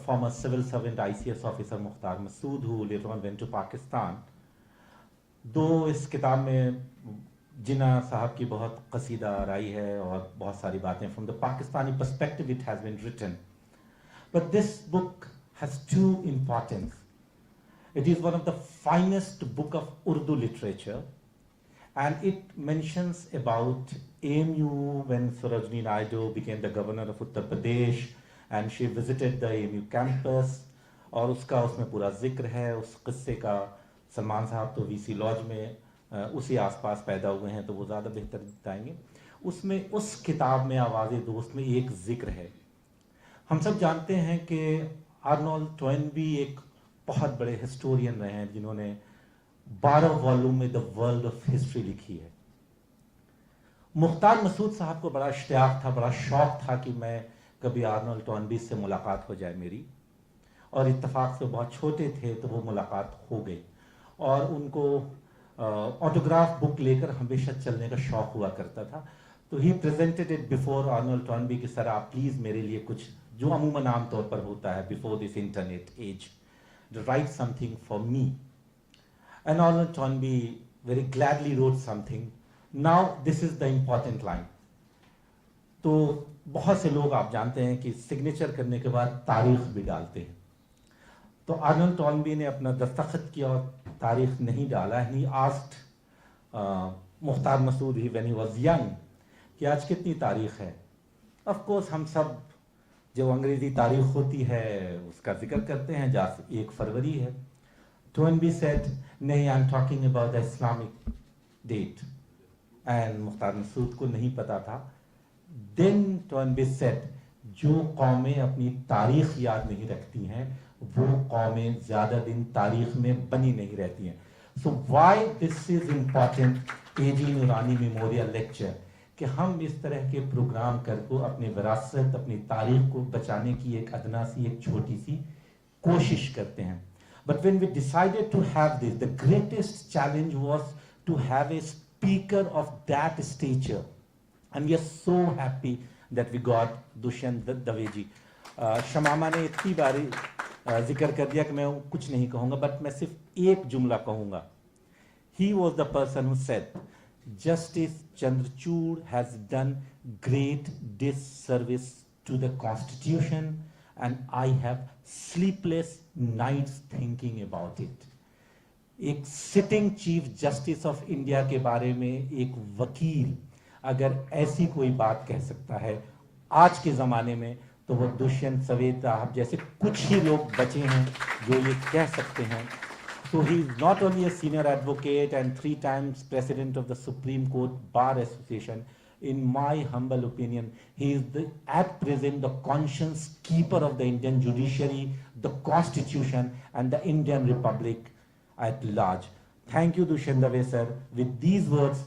former civil servant ICS officer Mukhtar Masood, who later on went to Pakistan. दो इस किताब में जिना साहब की बहुत कसीदा राई है और बहुत सारी बातें from the Pakistani perspective it has been written. But this book has two importance. It is one of the finest book of Urdu literature, and it mentions about AMU when Sarojini Naidu became the governor of Uttar Pradesh and she visited the AMU campus, और उसका उसमें पूरा जिक्र है उस किस्से का. सलमान साहब तो वीसी लॉज में उसी आसपास पैदा हुए हैं तो वो ज़्यादा बेहतर बताएंगे. उसमें उस किताब में आवाज़ दोस्त में एक जिक्र है. हम सब जानते हैं कि आर्नोल्ड टॉयनबी एक बहुत बड़े हिस्टोरियन रहे हैं जिन्होंने 12 वॉल्यूम में द वर्ल्ड ऑफ हिस्ट्री लिखी है. मुख्तार मसूद साहब को बड़ा इश्तियाक था, बड़ा शौक था कि मैं कभी आर्नोल्ड टॉयनबी से मुलाकात हो जाए मेरी, और इत्तेफाक से बहुत छोटे थे तो वो मुलाकात हो गई. और उनको ऑटोग्राफ बुक लेकर हमेशा चलने का शौक हुआ करता था. तो he presented it before Arnold Toynbee कि सर आप प्लीज़ मेरे लिए कुछ, जो अमूमन आम तौर पर होता है before this internet age, write something for me. And Arnold Toynbee very gladly wrote something. Now this is the important line. तो बहुत से लोग आप जानते हैं कि सिग्नेचर करने के बाद तारीख भी डालते हैं. तो आर्नोल्ड टॉयनबी ने अपना दस्तखत किया और तारीख नहीं डाला. He asked Mukhtar Masood he when he was young कि आज कितनी तारीख है. ऑफ कोर्स हम सब जो अंग्रेजी तारीख होती है उसका जिक्र करते हैं, जैसे 1 फरवरी है. टॉयनबी सेड नहीं, I am talking about the Islamic date. And Mukhtar Masood को नहीं पता था. देन टॉयनबी सेड जो कौमें अपनी तारीख याद नहीं रखती हैं वो कौमें ज्यादा दिन तारीख में बनी नहीं रहती हैं. So why this is important AG Noorani memorial lecture, कि हम इस तरह के प्रोग्राम करके अपनी विरासत, अपनी तारीख को बचाने की एक अदना सी, एक छोटी सी कोशिश करते हैं. But when we decided to have this, the greatest challenge was to have a speaker of that stature, and we are so happy that we got Dushyant Dave ji. Shamama ने इतनी बारी जिक्र कर दिया कि मैं कुछ नहीं कहूंगा, बट मैं सिर्फ एक जुमला कहूंगा. He was the person who said Justice Chandrachud has done great disservice to the Constitution and I have sleepless nights thinking about it. एक sitting chief justice of India के बारे में एक वकील अगर ऐसी कोई बात कह सकता है आज के ज़माने में, तो वो दुष्यंत सवेद साहब जैसे कुछ ही लोग बचे हैं जो ये कह सकते हैं. So he is not only a senior advocate and 3 times president of the Supreme Court Bar Association. In my humble opinion, he is at present the conscience keeper of the Indian judiciary, the Constitution, and the Indian Republic at large. Thank you, Dushyant Dave sir. With these words,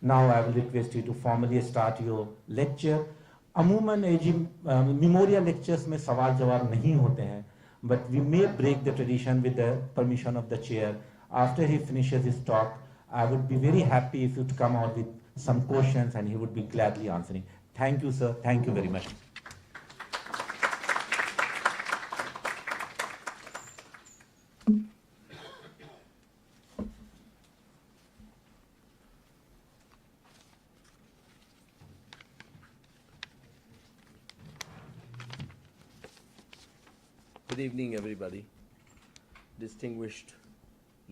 now I will request you to formally start your lecture. अमूमन एजी memorial lectures में सवाल जवाब नहीं होते हैं, but we may break the tradition with the permission of the chair. After he finishes his talk, I would be very happy if you'd come out with some questions and he would be gladly answering. Thank you, sir. Thank you very much. Good evening, everybody. Distinguished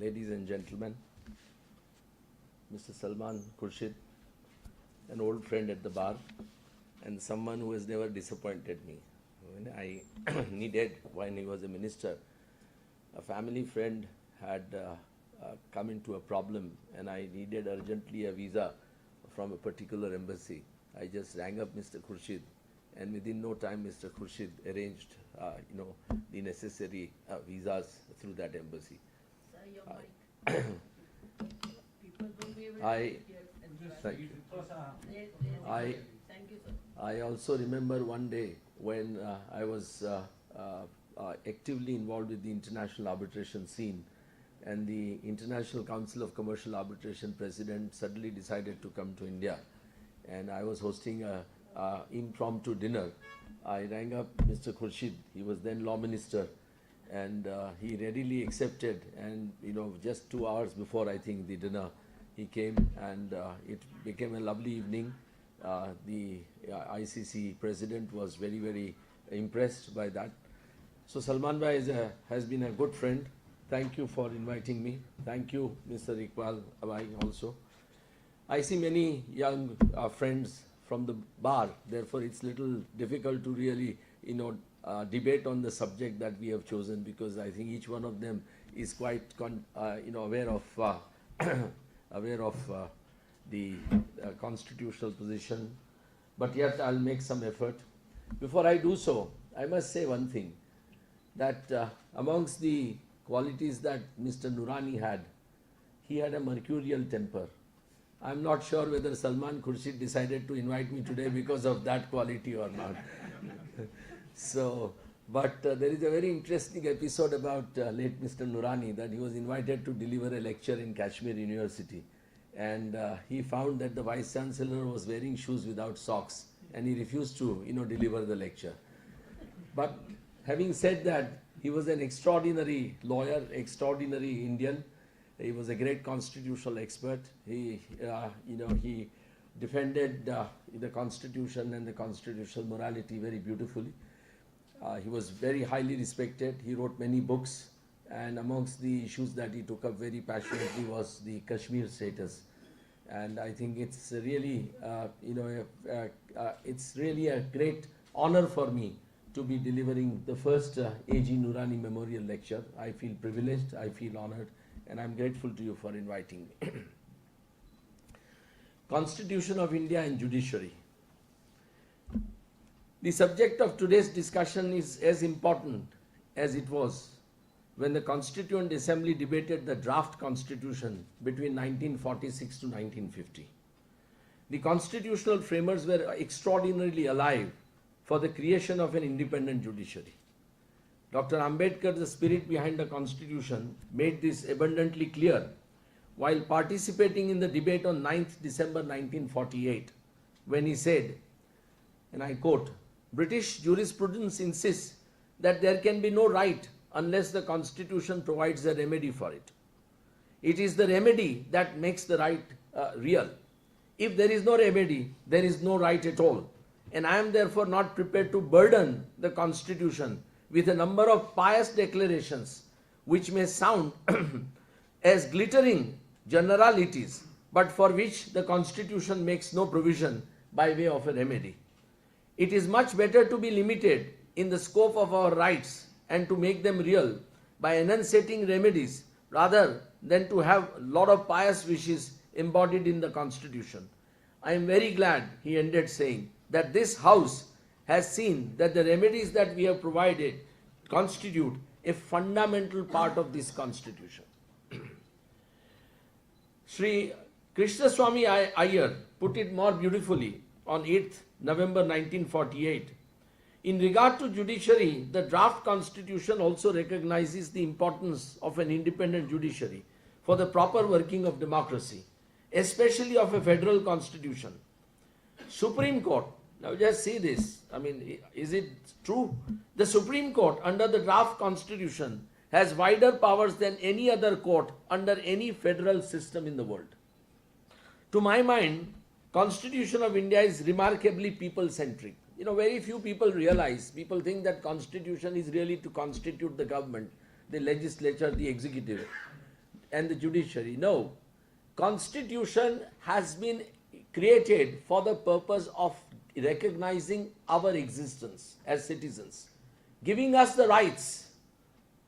ladies and gentlemen, Mr. Salman Khurshid, an old friend at the bar, and someone who has never disappointed me. When I needed, when he was a minister, a family friend had come into a problem, and I needed urgently a visa from a particular embassy. I just rang up Mr. Khurshid, and within no time Mr. Khurshid arranged the necessary visas through that embassy. Sir, your mic. People will be able to hear and Thank you. Thank you, sir. I also remember one day when I was actively involved with the international arbitration scene, and the International Council of Commercial Arbitration president suddenly decided to come to India, and I was hosting a impromptu dinner, I rang up Mr. Khurshid, he was then Law Minister, and he readily accepted, and just 2 hours before I think the dinner, he came, and it became a lovely evening. The ICC president was very, very impressed by that. So Salman Bhai has been a good friend. Thank you for inviting me. Thank you, Mr. Iqbal Bhai also. I see many young friends from the bar, therefore it's little difficult to really, debate on the subject that we have chosen, because I think each one of them is quite, aware of the constitutional position. But yet I'll make some effort. Before I do so, I must say one thing, that amongst the qualities that Mr. Noorani had, he had a mercurial temper. I'm not sure whether Salman Khurshid decided to invite me today because of that quality or not. So, but there is a very interesting episode about late Mr. Noorani, that he was invited to deliver a lecture in Kashmir University, and he found that the Vice Chancellor was wearing shoes without socks, and he refused to, deliver the lecture. But having said that, he was an extraordinary lawyer, extraordinary Indian. He was a great constitutional expert. He defended the constitution and the constitutional morality very beautifully. He was very highly respected. He wrote many books, and amongst the issues that he took up very passionately was the Kashmir status. And I think it's really, it's really a great honor for me to be delivering the first A.G. Noorani Memorial Lecture. I feel privileged, I feel honored, and I'm grateful to you for inviting me. Constitution of India and Judiciary. The subject of today's discussion is as important as it was when the Constituent Assembly debated the draft constitution between 1946 to 1950. The constitutional framers were extraordinarily alive for the creation of an independent judiciary. Dr. Ambedkar, the spirit behind the constitution, made this abundantly clear while participating in the debate on 9th December 1948, when he said, and I quote, "British jurisprudence insists that there can be no right unless the constitution provides a remedy for it. It is the remedy that makes the right real. If there is no remedy, there is no right at all. And I am therefore not prepared to burden the constitution with a number of pious declarations which may sound as glittering generalities, but for which the constitution makes no provision by way of a remedy. It is much better to be limited in the scope of our rights and to make them real by enunciating remedies rather than to have a lot of pious wishes embodied in the constitution. I am very glad," he ended saying, "that this House has seen that the remedies that we have provided constitute a fundamental part of this constitution." Sri Krishnaswamy Iyer put it more beautifully on 8th November 1948. In regard to judiciary, the draft constitution also recognizes the importance of an independent judiciary for the proper working of democracy, especially of a federal constitution. Supreme Court, now just see this, I mean, is it true? The Supreme Court under the draft constitution has wider powers than any other court under any federal system in the world. To my mind, Constitution of India is remarkably people-centric. Very few people realize, people think that constitution is really to constitute the government, the legislature, the executive, and the judiciary. No, constitution has been created for the purpose of recognizing our existence as citizens, giving us the rights,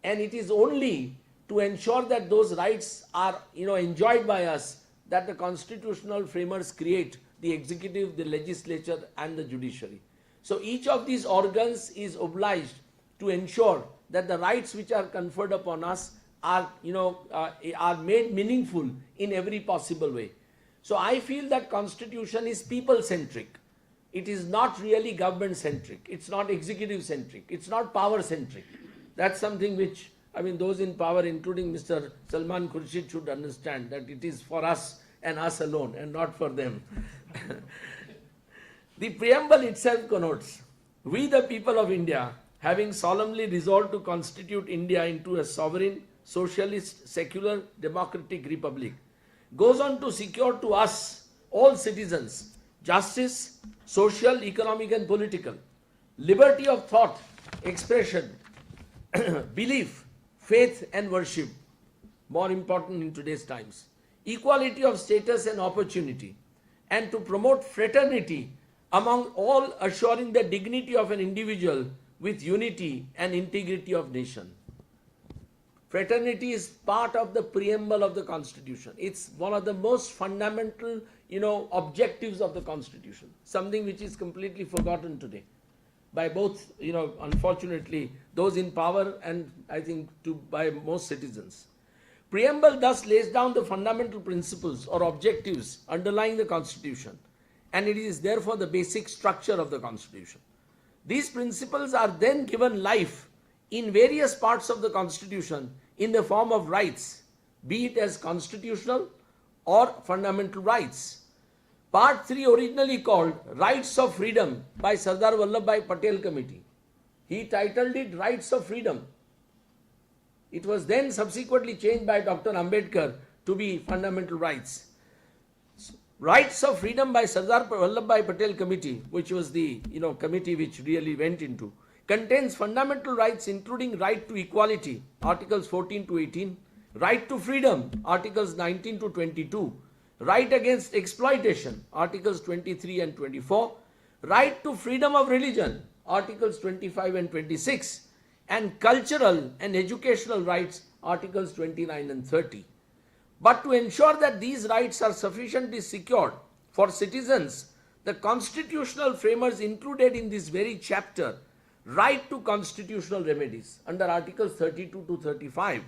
and it is only to ensure that those rights are enjoyed by us that the constitutional framers create the executive, the legislature, and the judiciary. So each of these organs is obliged to ensure that the rights which are conferred upon us are made meaningful in every possible way. So I feel that constitution is people-centric. It is not really government-centric. It's not executive-centric. It's not power-centric. That's something which, those in power, including Mr. Salman Khurshid, should understand, that it is for us and us alone and not for them. The preamble itself connotes We, the people of India, having solemnly resolved to constitute India into a sovereign, socialist, secular, democratic republic, goes on to secure to us, all citizens, justice, social, economic and political, liberty of thought, expression, belief, faith and worship, more important in today's times, equality of status and opportunity, and to promote fraternity among all, assuring the dignity of an individual with unity and integrity of nation. Fraternity is part of the preamble of the Constitution. It's one of the most fundamental, objectives of the Constitution, something which is completely forgotten today by both, unfortunately, those in power and I think by most citizens. Preamble thus lays down the fundamental principles or objectives underlying the Constitution, and it is therefore the basic structure of the Constitution. These principles are then given life in various parts of the Constitution in the form of rights, be it as constitutional or fundamental rights. Part 3, originally called Rights of Freedom by Sardar Vallabhbhai Patel Committee. He titled it Rights of Freedom. It was then subsequently changed by Dr. Ambedkar to be Fundamental Rights. Rights of Freedom by Sardar Vallabhbhai Patel Committee, which was the committee which really went into, contains fundamental rights including right to equality, Articles 14 to 18, right to freedom, Articles 19 to 22, right against exploitation, Articles 23 and 24, right to freedom of religion, Articles 25 and 26, and cultural and educational rights, Articles 29 and 30. But to ensure that these rights are sufficiently secured for citizens, the constitutional framers included in this very chapter right to constitutional remedies under Articles 32 to 35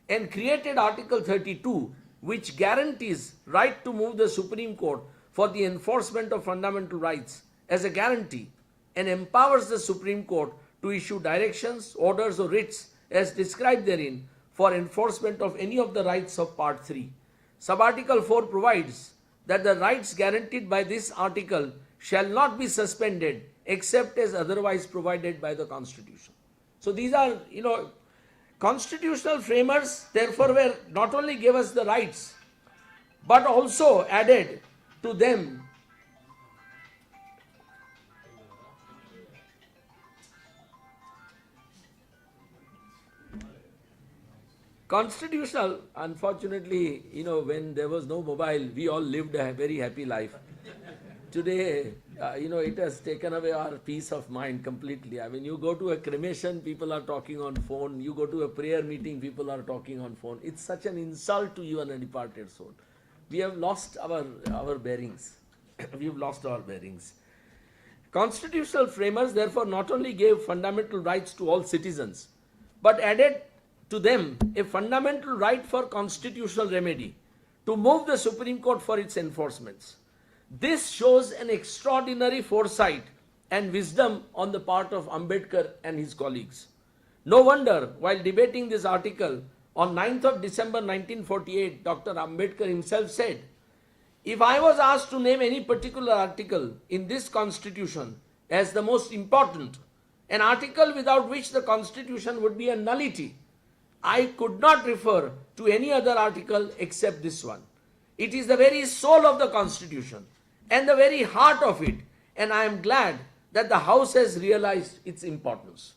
and created Article 32, which guarantees right to move the Supreme Court for the enforcement of fundamental rights as a guarantee and empowers the Supreme Court to issue directions, orders or writs as described therein for enforcement of any of the rights of Part 3. Subarticle 4 provides that the rights guaranteed by this article shall not be suspended except as otherwise provided by the Constitution. So these are, constitutional framers therefore were not only gave us the rights, but also added to them constitutional. Unfortunately, when there was no mobile, we all lived a very happy life. Today, it has taken away our peace of mind completely. I mean, you go to a cremation, people are talking on phone. You go to a prayer meeting, people are talking on phone. It's such an insult to you and a departed soul. We have lost our bearings. We've lost our bearings. Constitutional framers, therefore, not only gave fundamental rights to all citizens, but added to them a fundamental right for constitutional remedy to move the Supreme Court for its enforcements. This shows an extraordinary foresight and wisdom on the part of Ambedkar and his colleagues. No wonder, while debating this article on 9th of December 1948, Dr. Ambedkar himself said, "If I was asked to name any particular article in this Constitution as the most important, an article without which the Constitution would be a nullity, I could not refer to any other article except this one. It is the very soul of the Constitution and the very heart of it, and I am glad that the House has realized its importance."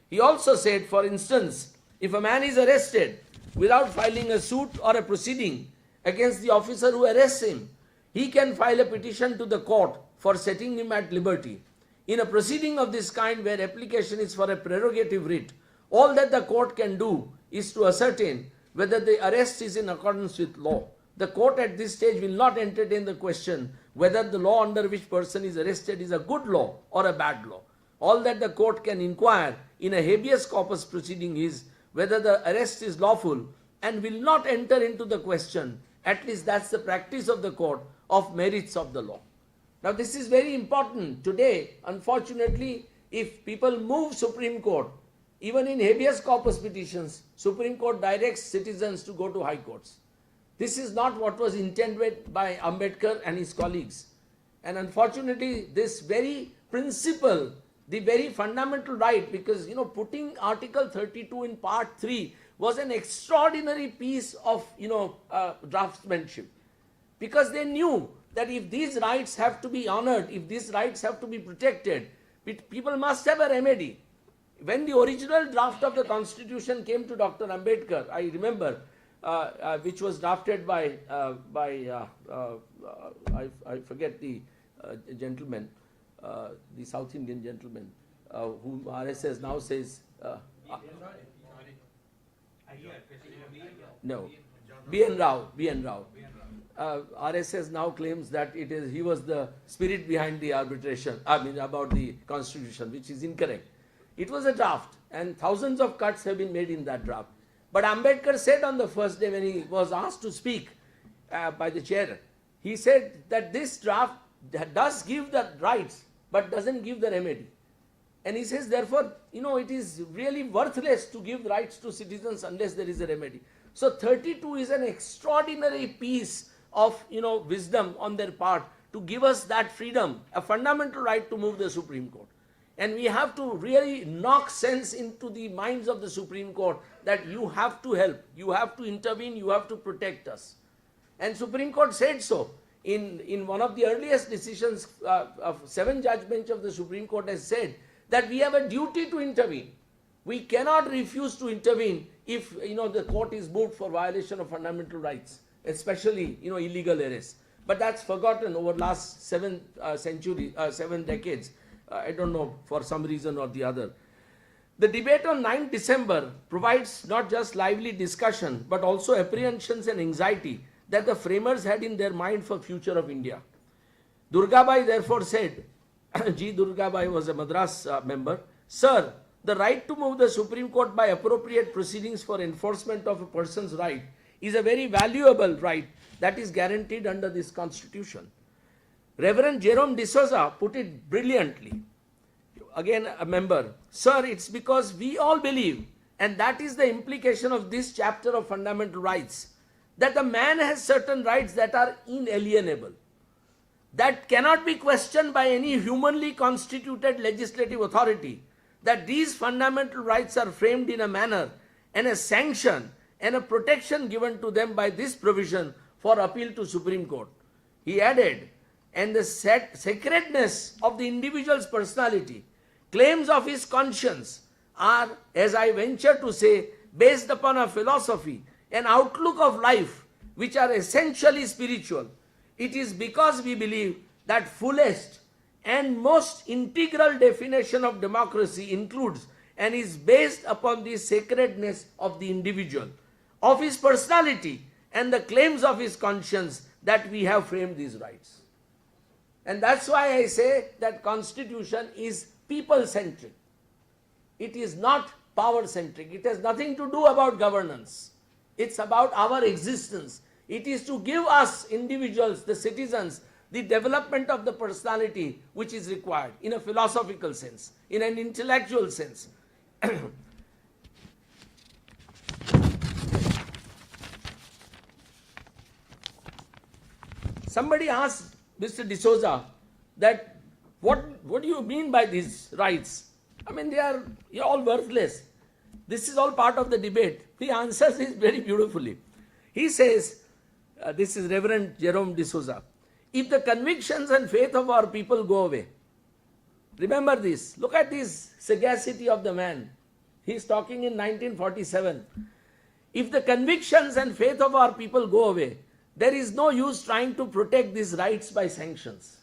He also said, for instance, if a man is arrested without filing a suit or a proceeding against the officer who arrests him, he can file a petition to the court for setting him at liberty. In a proceeding of this kind, where application is for a prerogative writ, all that the court can do is to ascertain whether the arrest is in accordance with law. The court at this stage will not entertain the question whether the law under which person is arrested is a good law or a bad law. All that the court can inquire in a habeas corpus proceeding is whether the arrest is lawful, and will not enter into the question, at least that's the practice of the court, of merits of the law. Now this is very important. Today, unfortunately, if people move Supreme Court, even in habeas corpus petitions, Supreme Court directs citizens to go to high courts. This is not what was intended by Ambedkar and his colleagues. And unfortunately, this very principle the very fundamental right, because putting Article 32 in Part 3 was an extraordinary piece of draftsmanship, because they knew that if these rights have to be honored, if these rights have to be protected, people must have a remedy. When the original draft of the Constitution came to Dr. Ambedkar, I remember, which was drafted by I forget the gentleman, the South Indian gentleman, whom RSS now says, no, B.N. Rao. RSS now claims that he was the spirit behind the arbitration, about the Constitution, which is incorrect. It was a draft, and thousands of cuts have been made in that draft. But Ambedkar said on the first day when he was asked to speak by the chair, he said that this draft does give the rights, but doesn't give the remedy. And he says, therefore, it is really worthless to give rights to citizens unless there is a remedy. So 32 is an extraordinary piece of, wisdom on their part to give us that freedom, a fundamental right to move the Supreme Court. And we have to really knock sense into the minds of the Supreme Court that you have to help, you have to intervene, you have to protect us. And Supreme Court said so. In one of the earliest decisions of 7-judge bench of the Supreme Court has said that we have a duty to intervene. We cannot refuse to intervene if the court is moved for violation of fundamental rights, especially illegal arrests. But that's forgotten over last 7 decades. I don't know, for some reason or the other. The debate on 9th December provides not just lively discussion, but also apprehensions and anxiety that the framers had in their mind for future of India. Durgabai therefore said, G. Durgabai was a Madras member, "Sir, the right to move the Supreme Court by appropriate proceedings for enforcement of a person's right is a very valuable right that is guaranteed under this Constitution." Reverend Jerome D'Souza put it brilliantly. Again, a member, "Sir, it's because we all believe, and that is the implication of this chapter of fundamental rights, that the man has certain rights that are inalienable, that cannot be questioned by any humanly constituted legislative authority, that these fundamental rights are framed in a manner and a sanction and a protection given to them by this provision for appeal to Supreme Court." He added, "And the sacredness of the individual's personality, claims of his conscience are, as I venture to say, based upon a philosophy, an outlook of life which are essentially spiritual. It is because we believe that fullest and most integral definition of democracy includes and is based upon the sacredness of the individual, of his personality and the claims of his conscience that we have framed these rights." And that's why I say that Constitution is people-centric. It is not power-centric. It has nothing to do about governance. It's about our existence. It is to give us individuals, the citizens, the development of the personality which is required in a philosophical sense, in an intellectual sense. Somebody asked Mr. D'Souza that what do you mean by these rights? I mean, you're all worthless. This is all part of the debate. He answers this very beautifully. He says, this is Reverend Jerome D'Souza, "If the convictions and faith of our people go away," remember this, look at this sagacity of the man. He's talking in 1947. "If the convictions and faith of our people go away, there is no use trying to protect these rights by sanctions.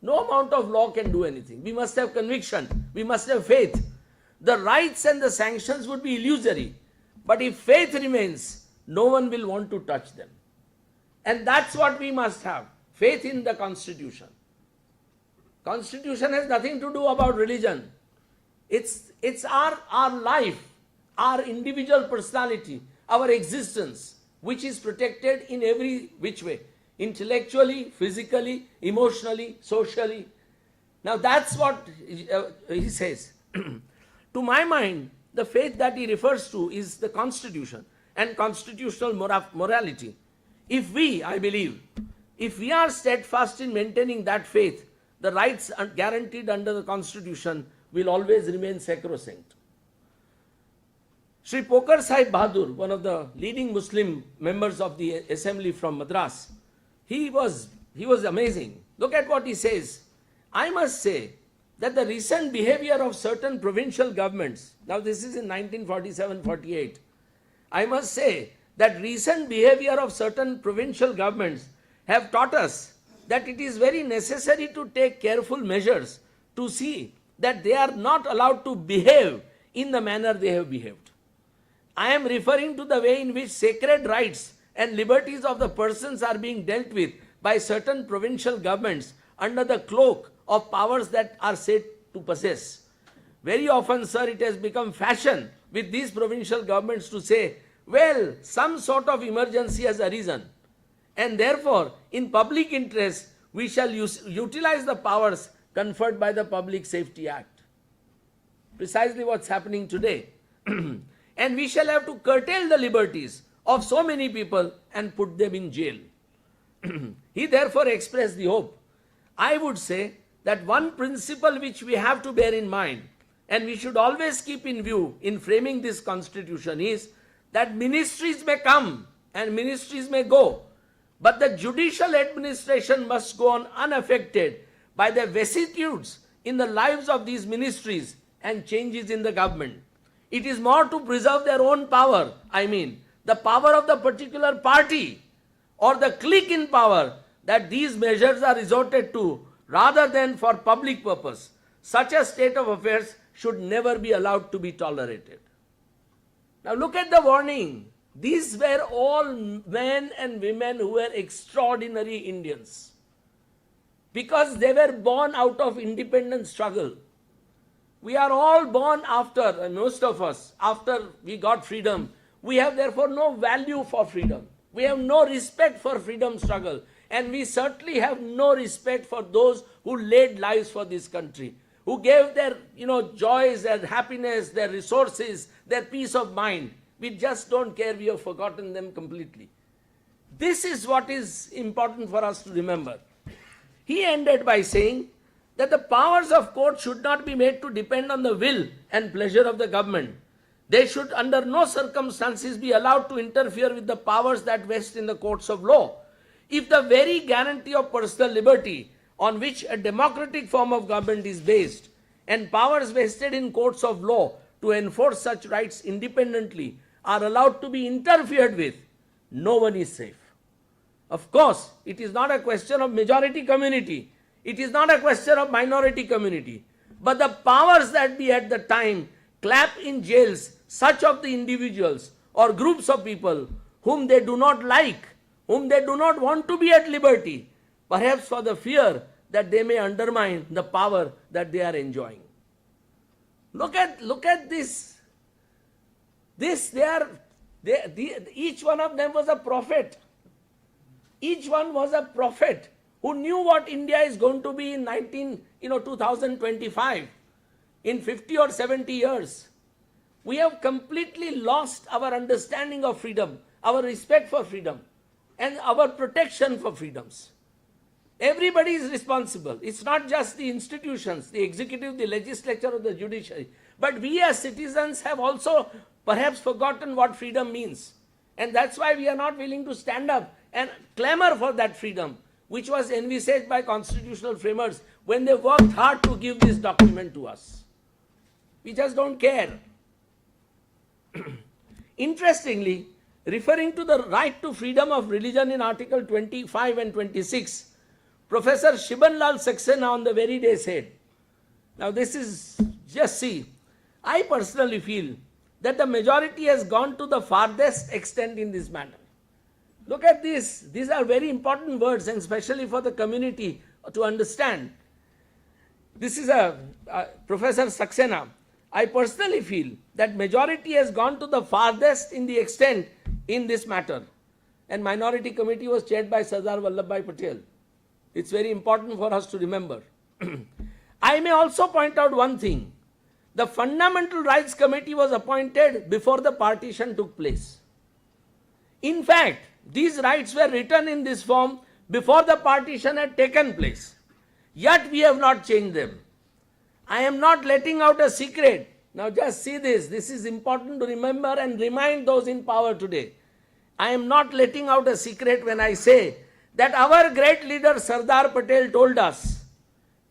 No amount of law can do anything. We must have conviction. We must have faith. The rights and the sanctions would be illusory. But if faith remains, no one will want to touch them." And that's what we must have. Faith in the Constitution. Constitution has nothing to do about religion. It's our life, our individual personality, our existence, which is protected in every which way. Intellectually, physically, emotionally, socially. Now that's what he says. To my mind, the faith that he refers to is the Constitution and constitutional morality. If we, I believe, if we are steadfast in maintaining that faith, the rights are guaranteed under the Constitution will always remain sacrosanct. Sri Pokar Sahib Bahadur, one of the leading Muslim members of the assembly from Madras, he was amazing. Look at what he says. I must say that the recent behavior of certain provincial governments, now this is in 1947-48, I must say that recent behavior of certain provincial governments have taught us that it is very necessary to take careful measures to see that they are not allowed to behave in the manner they have behaved. I am referring to the way in which sacred rights and liberties of the persons are being dealt with by certain provincial governments under the cloak of powers that are said to possess. Very often, sir, it has become fashion with these provincial governments to say, well, some sort of emergency has arisen, and therefore, in public interest, we shall utilize the powers conferred by the Public Safety Act. Precisely what's happening today. And we shall have to curtail the liberties of so many people and put them in jail. He therefore expressed the hope. I would say that one principle which we have to bear in mind and we should always keep in view in framing this constitution is that ministries may come and ministries may go, but the judicial administration must go on unaffected by the vicissitudes in the lives of these ministries and changes in the government. It is more to preserve their own power, the power of the particular party or the clique in power, that these measures are resorted to rather than for public purpose. Such a state of affairs should never be allowed to be tolerated. Now look at the warning. These were all men and women who were extraordinary Indians, because they were born out of independent struggle. We are all born after, most of us, after we got freedom. We have therefore no value for freedom. We have no respect for freedom struggle. And we certainly have no respect for those who laid lives for this country, who gave their joys, their happiness, their resources, their peace of mind. We just don't care. We have forgotten them completely. This is what is important for us to remember. He ended by saying that the powers of court should not be made to depend on the will and pleasure of the government. They should under no circumstances be allowed to interfere with the powers that vest in the courts of law. If the very guarantee of personal liberty on which a democratic form of government is based and powers vested in courts of law to enforce such rights independently are allowed to be interfered with, no one is safe. Of course, it is not a question of majority community. It is not a question of minority community. But the powers that be at the time clap in jails such of the individuals or groups of people whom they do not like, whom they do not want to be at liberty, perhaps for the fear that they may undermine the power that they are enjoying. Look at this. Each one of them was a prophet. Each one was a prophet who knew what India is going to be in 2025, in 50 or 70 years. We have completely lost our understanding of freedom, our respect for freedom, and our protection for freedoms. Everybody is responsible. It's not just the institutions, the executive, the legislature, or the judiciary. But we as citizens have also perhaps forgotten what freedom means. And that's why we are not willing to stand up and clamor for that freedom, which was envisaged by constitutional framers when they worked hard to give this document to us. We just don't care. Interestingly, referring to the right to freedom of religion in Article 25 and 26, Professor Shibanlal Saxena on the very day said, now this is, just see, I personally feel that the majority has gone to the farthest extent in this matter. Look at this. These are very important words, and especially for the community to understand. This is Professor Saxena. I personally feel that majority has gone to the farthest in the extent in this matter. And minority committee was chaired by Sardar Vallabhbhai Patel. It's very important for us to remember. I may also point out one thing. The Fundamental Rights Committee was appointed before the partition took place. In fact, these rights were written in this form before the partition had taken place. Yet we have not changed them. I am not letting out a secret. Now just see this. This is important to remember and remind those in power today. I am not letting out a secret when I say that our great leader Sardar Patel told us,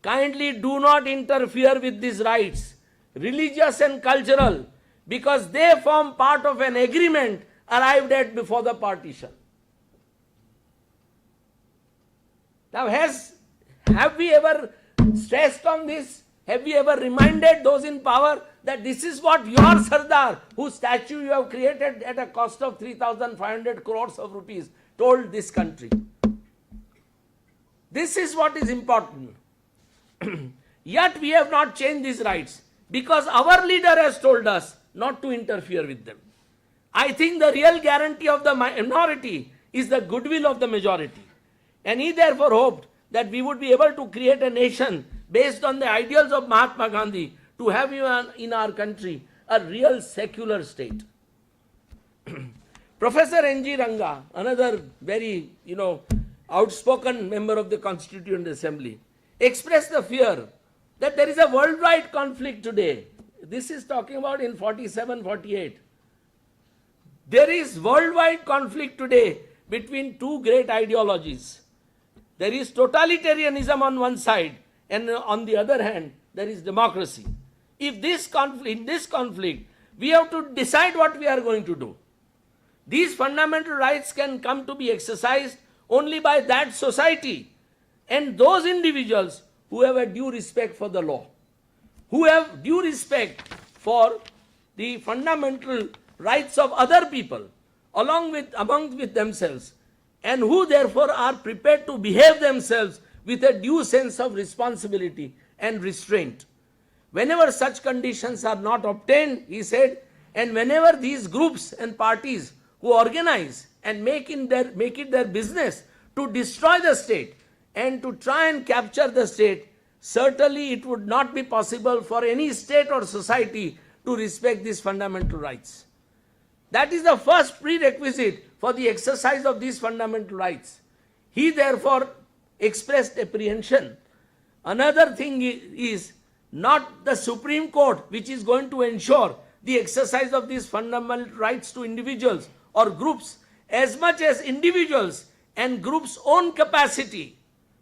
kindly do not interfere with these rights, religious and cultural, because they form part of an agreement arrived at before the partition. Now have we ever stressed on this? Have we ever reminded those in power that this is what your Sardar, whose statue you have created at a cost of 3,500 crores of rupees, told this country? This is what is important. Yet we have not changed these rights because our leader has told us not to interfere with them. I think the real guarantee of the minority is the goodwill of the majority. And he therefore hoped that we would be able to create a nation based on the ideals of Mahatma Gandhi to have in our country a real secular state. Professor N.G. Ranga, another very, outspoken member of the Constituent Assembly, expressed the fear that there is a worldwide conflict today. This is talking about in 47, 48. There is worldwide conflict today between two great ideologies. There is totalitarianism on one side, and on the other hand, there is democracy. In this conflict, we have to decide what we are going to do. These fundamental rights can come to be exercised only by that society and those individuals who have a due respect for the law, who have due respect for the fundamental rights of other people among with themselves, and who therefore are prepared to behave themselves with a due sense of responsibility and restraint. Whenever such conditions are not obtained, he said, and whenever these groups and parties who organize and make it their business to destroy the state and to try and capture the state, certainly it would not be possible for any state or society to respect these fundamental rights. That is the first prerequisite for the exercise of these fundamental rights. He therefore expressed apprehension. Another thing is not the Supreme Court which is going to ensure the exercise of these fundamental rights to individuals or groups, as much as individuals and groups' own capacity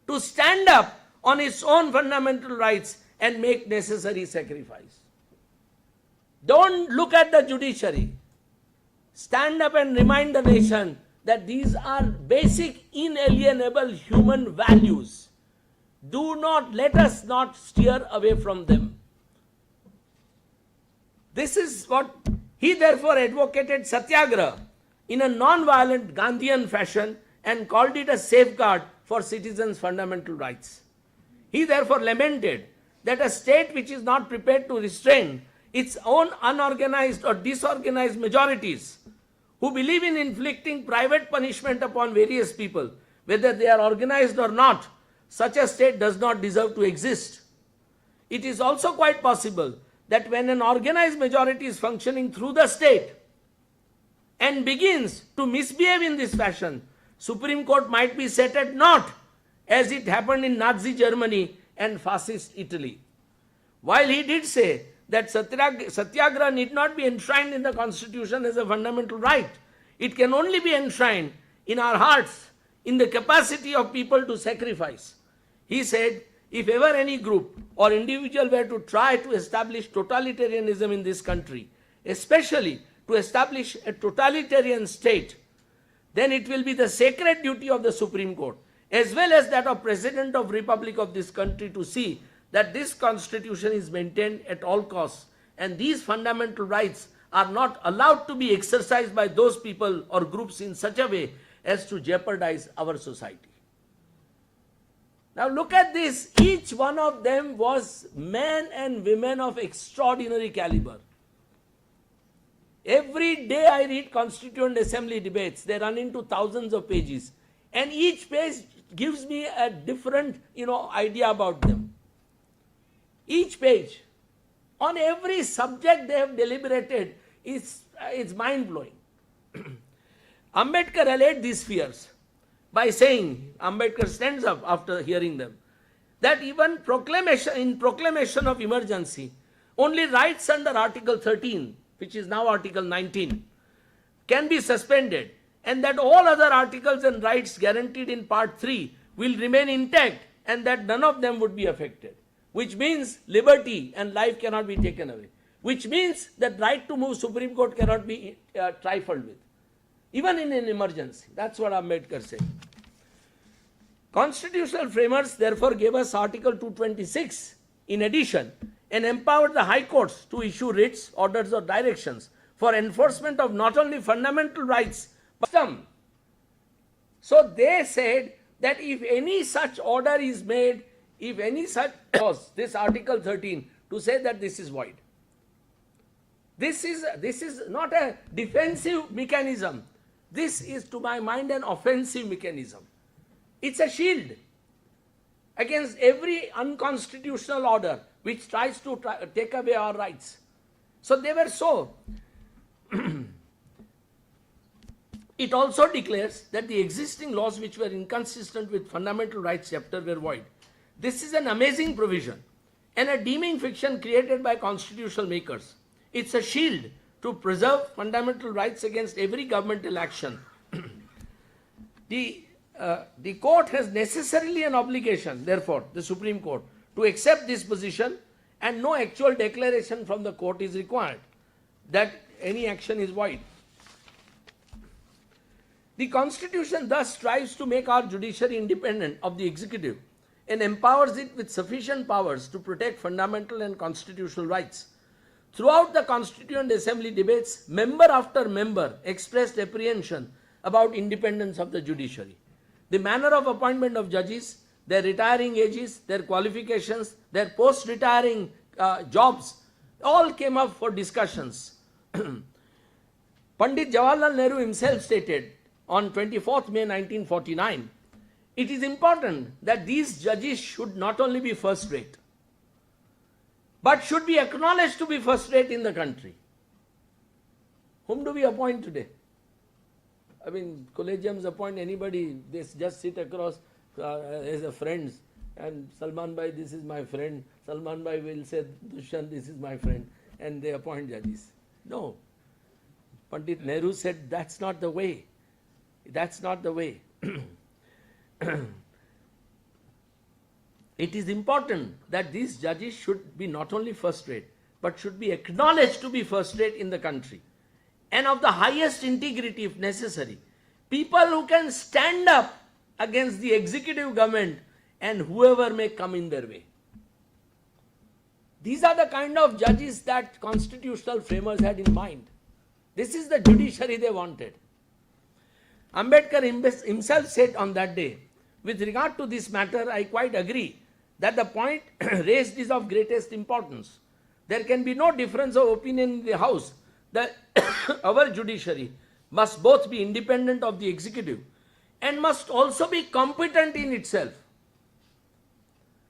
to stand up on its own fundamental rights and make necessary sacrifice. Don't look at the judiciary. Stand up and remind the nation that these are basic, inalienable human values. Let us not steer away from them. This is what he therefore advocated satyagraha in a non-violent Gandhian fashion and called it a safeguard for citizens' fundamental rights. He therefore lamented that a state which is not prepared to restrain its own unorganized or disorganized majorities who believe in inflicting private punishment upon various people, whether they are organized or not, such a state does not deserve to exist. It is also quite possible that when an organized majority is functioning through the state and begins to misbehave in this fashion, Supreme Court might be set at naught, as it happened in Nazi Germany and fascist Italy. While he did say that satyagraha need not be enshrined in the Constitution as a fundamental right, it can only be enshrined in our hearts, in the capacity of people to sacrifice. He said, if ever any group or individual were to try to establish totalitarianism in this country, especially to establish a totalitarian state, then it will be the sacred duty of the Supreme Court, as well as that of President of Republic of this country, to see that this constitution is maintained at all costs and these fundamental rights are not allowed to be exercised by those people or groups in such a way as to jeopardize our society. Now look at this. Each one of them was men and women of extraordinary caliber. Every day I read Constituent Assembly debates. They run into thousands of pages. And each page gives me a different, idea about them. Each page. On every subject they have deliberated is mind-blowing. Ambedkar allayed these fears by saying, Ambedkar stands up after hearing them, that even proclamation of emergency, only rights under Article 13, which is now Article 19, can be suspended, and that all other articles and rights guaranteed in Part 3 will remain intact, and that none of them would be affected, which means liberty and life cannot be taken away, which means that right to move Supreme Court cannot be trifled with, even in an emergency. That's what Ambedkar said. Constitutional framers therefore gave us Article 226 in addition and empowered the high courts to issue writs, orders or directions for enforcement of not only fundamental rights but some. So they said that if any such order is made, if any such clause, this Article 13, to say that this is void. This is not a defensive mechanism. This is, to my mind, an offensive mechanism. It's a shield against every unconstitutional order which tries to take away our rights. So they were so. It also declares that the existing laws which were inconsistent with fundamental rights chapter were void. This is an amazing provision and a deeming fiction created by constitutional makers. It's a shield to preserve fundamental rights against every governmental action. The court has necessarily an obligation, therefore, the Supreme Court, to accept this position, and no actual declaration from the court is required that any action is void. The Constitution thus strives to make our judiciary independent of the executive and empowers it with sufficient powers to protect fundamental and constitutional rights. Throughout the Constituent Assembly debates, member after member expressed apprehension about independence of the judiciary. The manner of appointment of judges, their retiring ages, their qualifications, their post-retiring jobs, all came up for discussions. Pandit Jawaharlal Nehru himself stated on 24th May 1949, it is important that these judges should not only be first rate, but should be acknowledged to be first rate in the country. Whom do we appoint today? I mean, collegiums appoint anybody, they just sit across as a friends, and Salman Bhai, this is my friend, Salman Bhai will say, Dushyant, this is my friend, and they appoint judges. No. Pandit Nehru said, that's not the way. That's not the way. It is important that these judges should be not only first rate, but should be acknowledged to be first rate in the country, and of the highest integrity if necessary. People who can stand up against the executive government and whoever may come in their way. These are the kind of judges that constitutional framers had in mind. This is the judiciary they wanted. Ambedkar himself said on that day, with regard to this matter, I quite agree that the point raised is of greatest importance. There can be no difference of opinion in the House that our judiciary must both be independent of the executive and must also be competent in itself.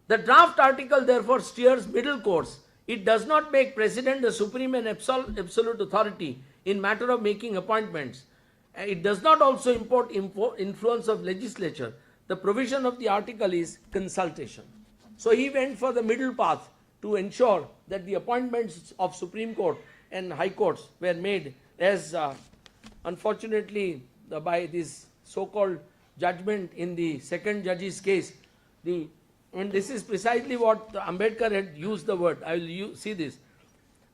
The draft article therefore steers middle course. It does not make President the supreme and absolute authority in matter of making appointments. It does not also import influence of legislature. The provision of the article is consultation. So he went for the middle path to ensure that the appointments of Supreme Court and High Courts were made as unfortunately by this so-called judgment in the second judge's case. And this is precisely what Ambedkar had used the word. I will see this.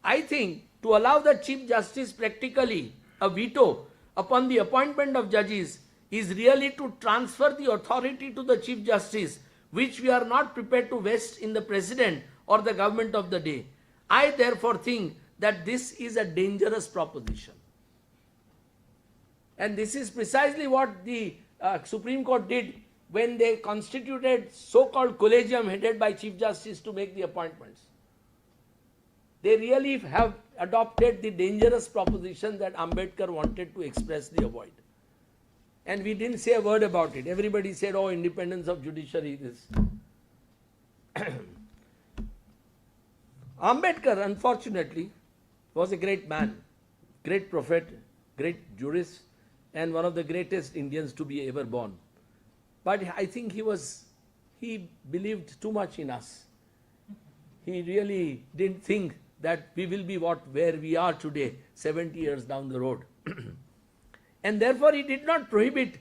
I think to allow the Chief Justice practically a veto upon the appointment of judges is really to transfer the authority to the Chief Justice, which we are not prepared to vest in the President or the government of the day. I therefore think that this is a dangerous proposition. And this is precisely what the Supreme Court did when they constituted so-called collegium headed by Chief Justice to make the appointments. They really have adopted the dangerous proposition that Ambedkar wanted to expressly avoid. And we didn't say a word about it. Everybody said, oh, independence of judiciary, this. Ambedkar, unfortunately, was a great man, great prophet, great jurist, and one of the greatest Indians to be ever born. But I think he was he believed too much in us. He really didn't think that we will be where we are today, 70 years down the road. And therefore he did not prohibit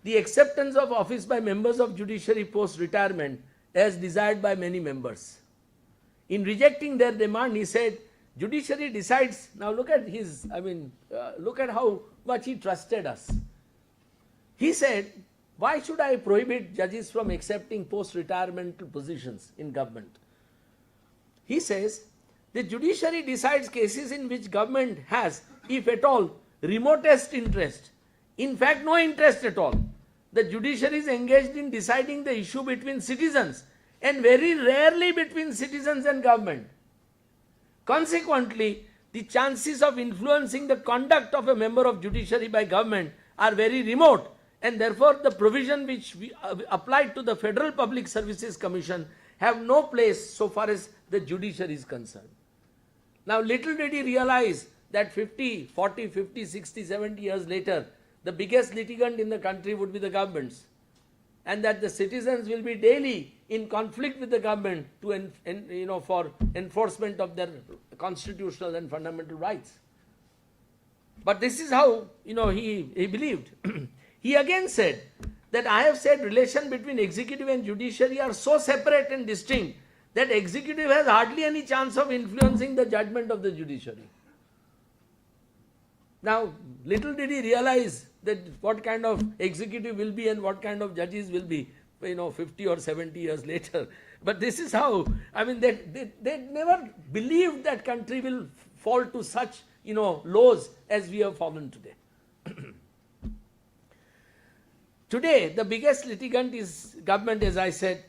the acceptance of office by members of judiciary post-retirement as desired by many members. In rejecting their demand, he said, judiciary decides, now look at his, look at how much he trusted us. He said, why should I prohibit judges from accepting post-retirement positions in government? He says, the judiciary decides cases in which government has, if at all, remotest interest. In fact, no interest at all. The judiciary is engaged in deciding the issue between citizens and very rarely between citizens and government. Consequently, the chances of influencing the conduct of a member of judiciary by government are very remote, and therefore the provision which we applied to the Federal Public Services Commission have no place so far as the judiciary is concerned. Now little did he realize that 50, 40, 50, 60, 70 years later, the biggest litigant in the country would be the governments, and that the citizens will be daily in conflict with the government to for enforcement of their constitutional and fundamental rights. But this is how he believed. He again said that I have said relation between executive and judiciary are so separate and distinct that executive has hardly any chance of influencing the judgment of the judiciary. Now, little did he realize that what kind of executive will be and what kind of judges will be, 50 or 70 years later. But this is how, they never believed that country will fall to such, lows as we have fallen today. Today, the biggest litigant is government, as I said.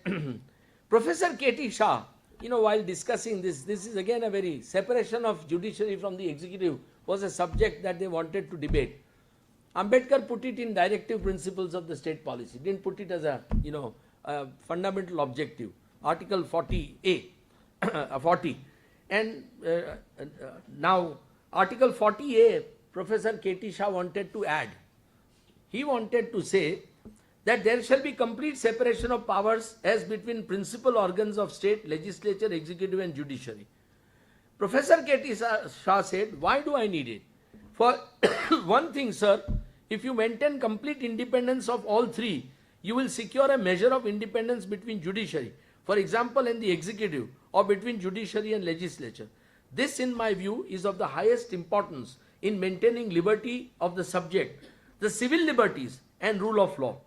Professor K.T. Shah, while discussing this is again a very separation of judiciary from the executive was a subject that they wanted to debate. Ambedkar put it in directive principles of the state policy, didn't put it as a fundamental objective. Article 40A, 40. And now Article 40A, Professor K.T. Shah wanted to add. He wanted to say that there shall be complete separation of powers as between principal organs of state, legislature, executive and judiciary. Professor K.T. Shah said, why do I need it? For one thing, sir, if you maintain complete independence of all three, you will secure a measure of independence between judiciary, for example, and the executive, or between judiciary and legislature. This, in my view, is of the highest importance in maintaining liberty of the subject, the civil liberties and rule of law.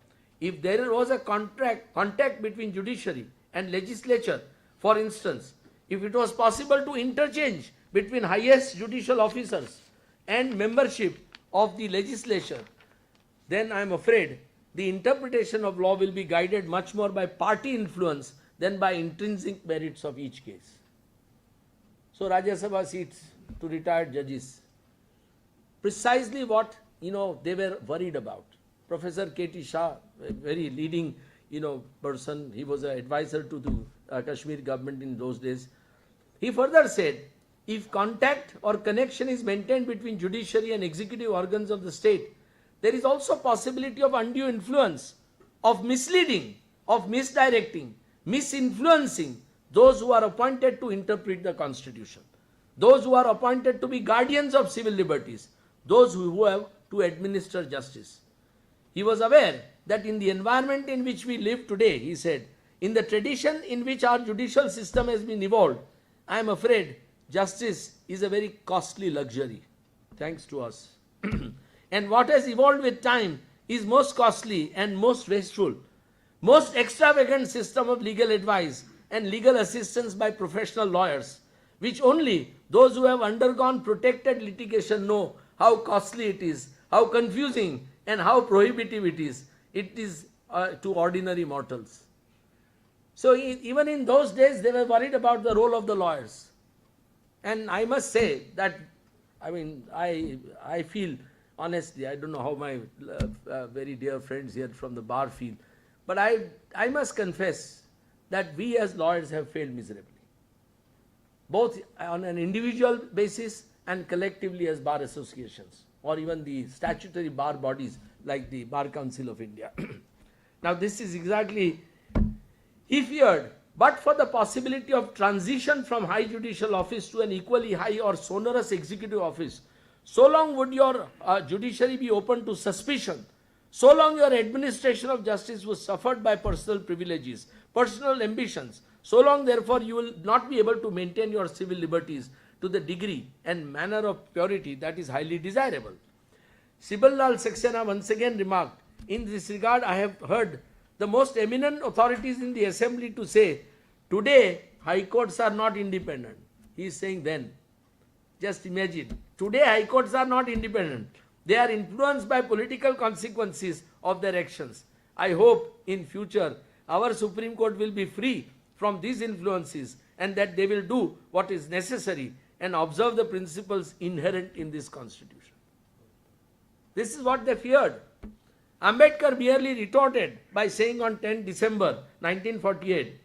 If there was a contact between judiciary and legislature, for instance, if it was possible to interchange between highest judicial officers and membership of the legislature, then I am afraid the interpretation of law will be guided much more by party influence than by intrinsic merits of each case. So Rajya Sabha seats to retired judges, precisely what they were worried about. Professor K.T. Shah, a very leading person, he was an advisor to the Kashmir government in those days. He further said, if contact or connection is maintained between judiciary and executive organs of the state, there is also possibility of undue influence, of misleading, of misdirecting, misinfluencing those who are appointed to interpret the constitution, those who are appointed to be guardians of civil liberties, those who have to administer justice. He was aware that in the environment in which we live today, he said, in the tradition in which our judicial system has been evolved, I am afraid justice is a very costly luxury, thanks to us. And what has evolved with time is most costly and most wasteful, most extravagant system of legal advice and legal assistance by professional lawyers, which only those who have undergone protected litigation know how costly it is, how confusing and how prohibitive it is to ordinary mortals. So even in those days, they were worried about the role of the lawyers. And I must say that, I feel, honestly, I don't know how my very dear friends here from the bar feel, but I must confess that we as lawyers have failed miserably, both on an individual basis and collectively as bar associations, or even the statutory bar bodies like the Bar Council of India. Now this is exactly, He feared, but for the possibility of transition from high judicial office to an equally high or sonorous executive office, so long would your judiciary be open to suspicion, so long your administration of justice was suffered by personal privileges, personal ambitions, so long therefore you will not be able to maintain your civil liberties to the degree and manner of purity that is highly desirable. Sibal Lal Saxena once again remarked, in this regard I have heard the most eminent authorities in the assembly to say, today high courts are not independent. He is saying then. Just imagine, today high courts are not independent. They are influenced by political consequences of their actions. I hope in future our Supreme Court will be free from these influences and that they will do what is necessary and observe the principles inherent in this constitution. This is what they feared. Ambedkar merely retorted by saying on 10 December 1948,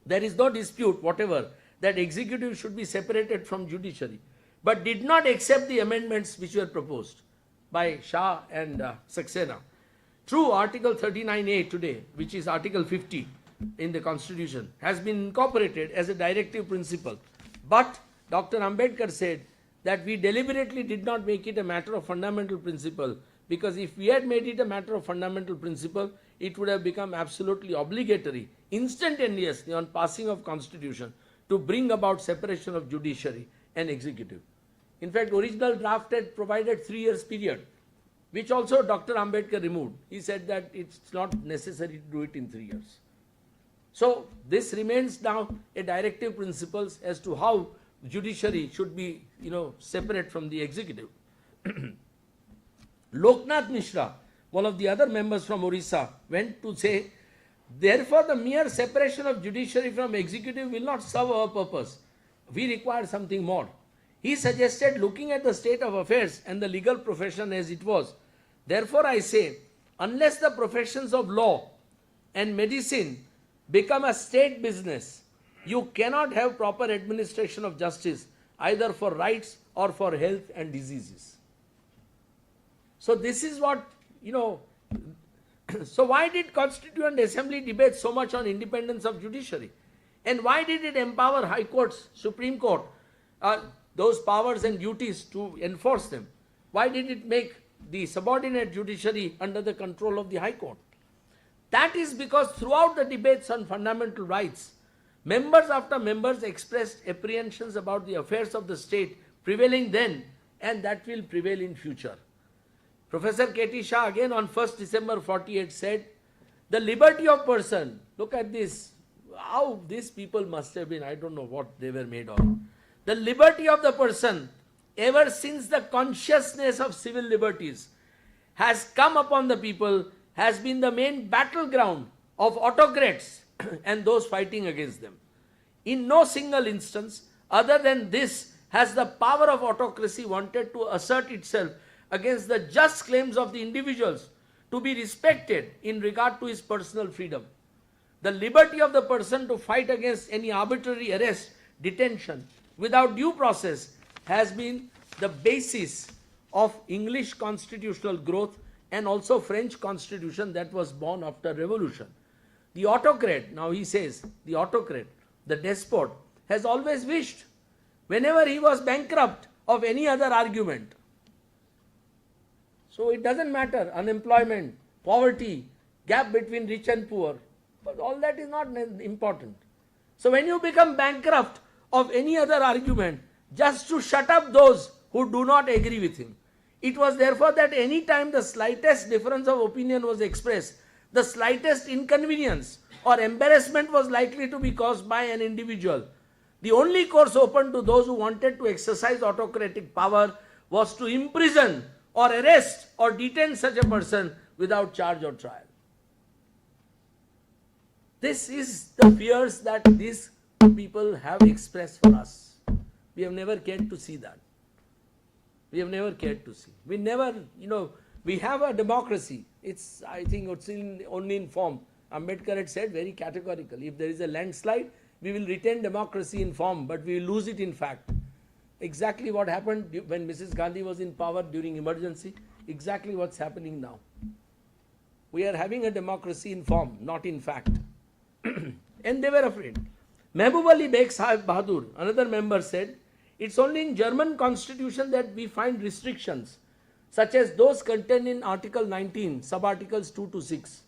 there is no dispute whatever that executive should be separated from judiciary, but did not accept the amendments which were proposed by Shah and Saxena. True, Article 39A today, which is Article 50 in the Constitution, has been incorporated as a directive principle. But Dr. Ambedkar said that we deliberately did not make it a matter of fundamental principle, because if we had made it a matter of fundamental principle, it would have become absolutely obligatory, instantaneously on passing of Constitution, to bring about separation of judiciary and executive. In fact, original draft had provided 3 years period, which also Dr. Ambedkar removed. He said that it's not necessary to do it in 3 years. So this remains now a directive principles as to how judiciary should be, separate from the executive. Loknath Mishra, one of the other members from Orissa, went to say, therefore the mere separation of judiciary from executive will not serve our purpose. We require something more. He suggested, looking at the state of affairs and the legal profession as it was, therefore I say, unless the professions of law and medicine become a state business, you cannot have proper administration of justice, either for rights or for health and diseases. So this is what, so why did Constituent Assembly debate so much on independence of judiciary? And why did it empower High Courts, Supreme Court, those powers and duties to enforce them? Why did it make the subordinate judiciary under the control of the High Court? That is because throughout the debates on fundamental rights, members after members expressed apprehensions about the affairs of the state prevailing then, and that will prevail in future. Professor K.T. Shah again on 1st December 48 said, the liberty of person, look at this, how these people must have been, I don't know what they were made of. The liberty of the person, ever since the consciousness of civil liberties has come upon the people, has been the main battleground of autocrats and those fighting against them. In no single instance, other than this, has the power of autocracy wanted to assert itself against the just claims of the individuals to be respected in regard to his personal freedom. The liberty of the person to fight against any arbitrary arrest, detention, without due process has been the basis of English constitutional growth and also French constitution that was born after revolution. The autocrat, now he says, the autocrat, the despot, has always wished, whenever he was bankrupt of any other argument. So it doesn't matter, unemployment, poverty, gap between rich and poor, but all that is not important. So when you become bankrupt of any other argument, just to shut up those who do not agree with him. It was therefore that any time the slightest difference of opinion was expressed, the slightest inconvenience or embarrassment was likely to be caused by an individual, the only course open to those who wanted to exercise autocratic power was to imprison or arrest or detain such a person without charge or trial. This is the fears that these people have expressed for us. We have never cared to see that. We have never cared to see. We never, we have a democracy. It's, I think, it's only in form. Ambedkar had said very categorically, if there is a landslide, we will retain democracy in form, but we will lose it in fact. Exactly what happened when Mrs. Gandhi was in power during emergency, exactly what's happening now. We are having a democracy in form, not in fact. And they were afraid. Mehboob Ali Beg Sahib Bahadur, another member, said, it's only in German constitution that we find restrictions, such as those contained in Article 19, sub-articles 2 to 6.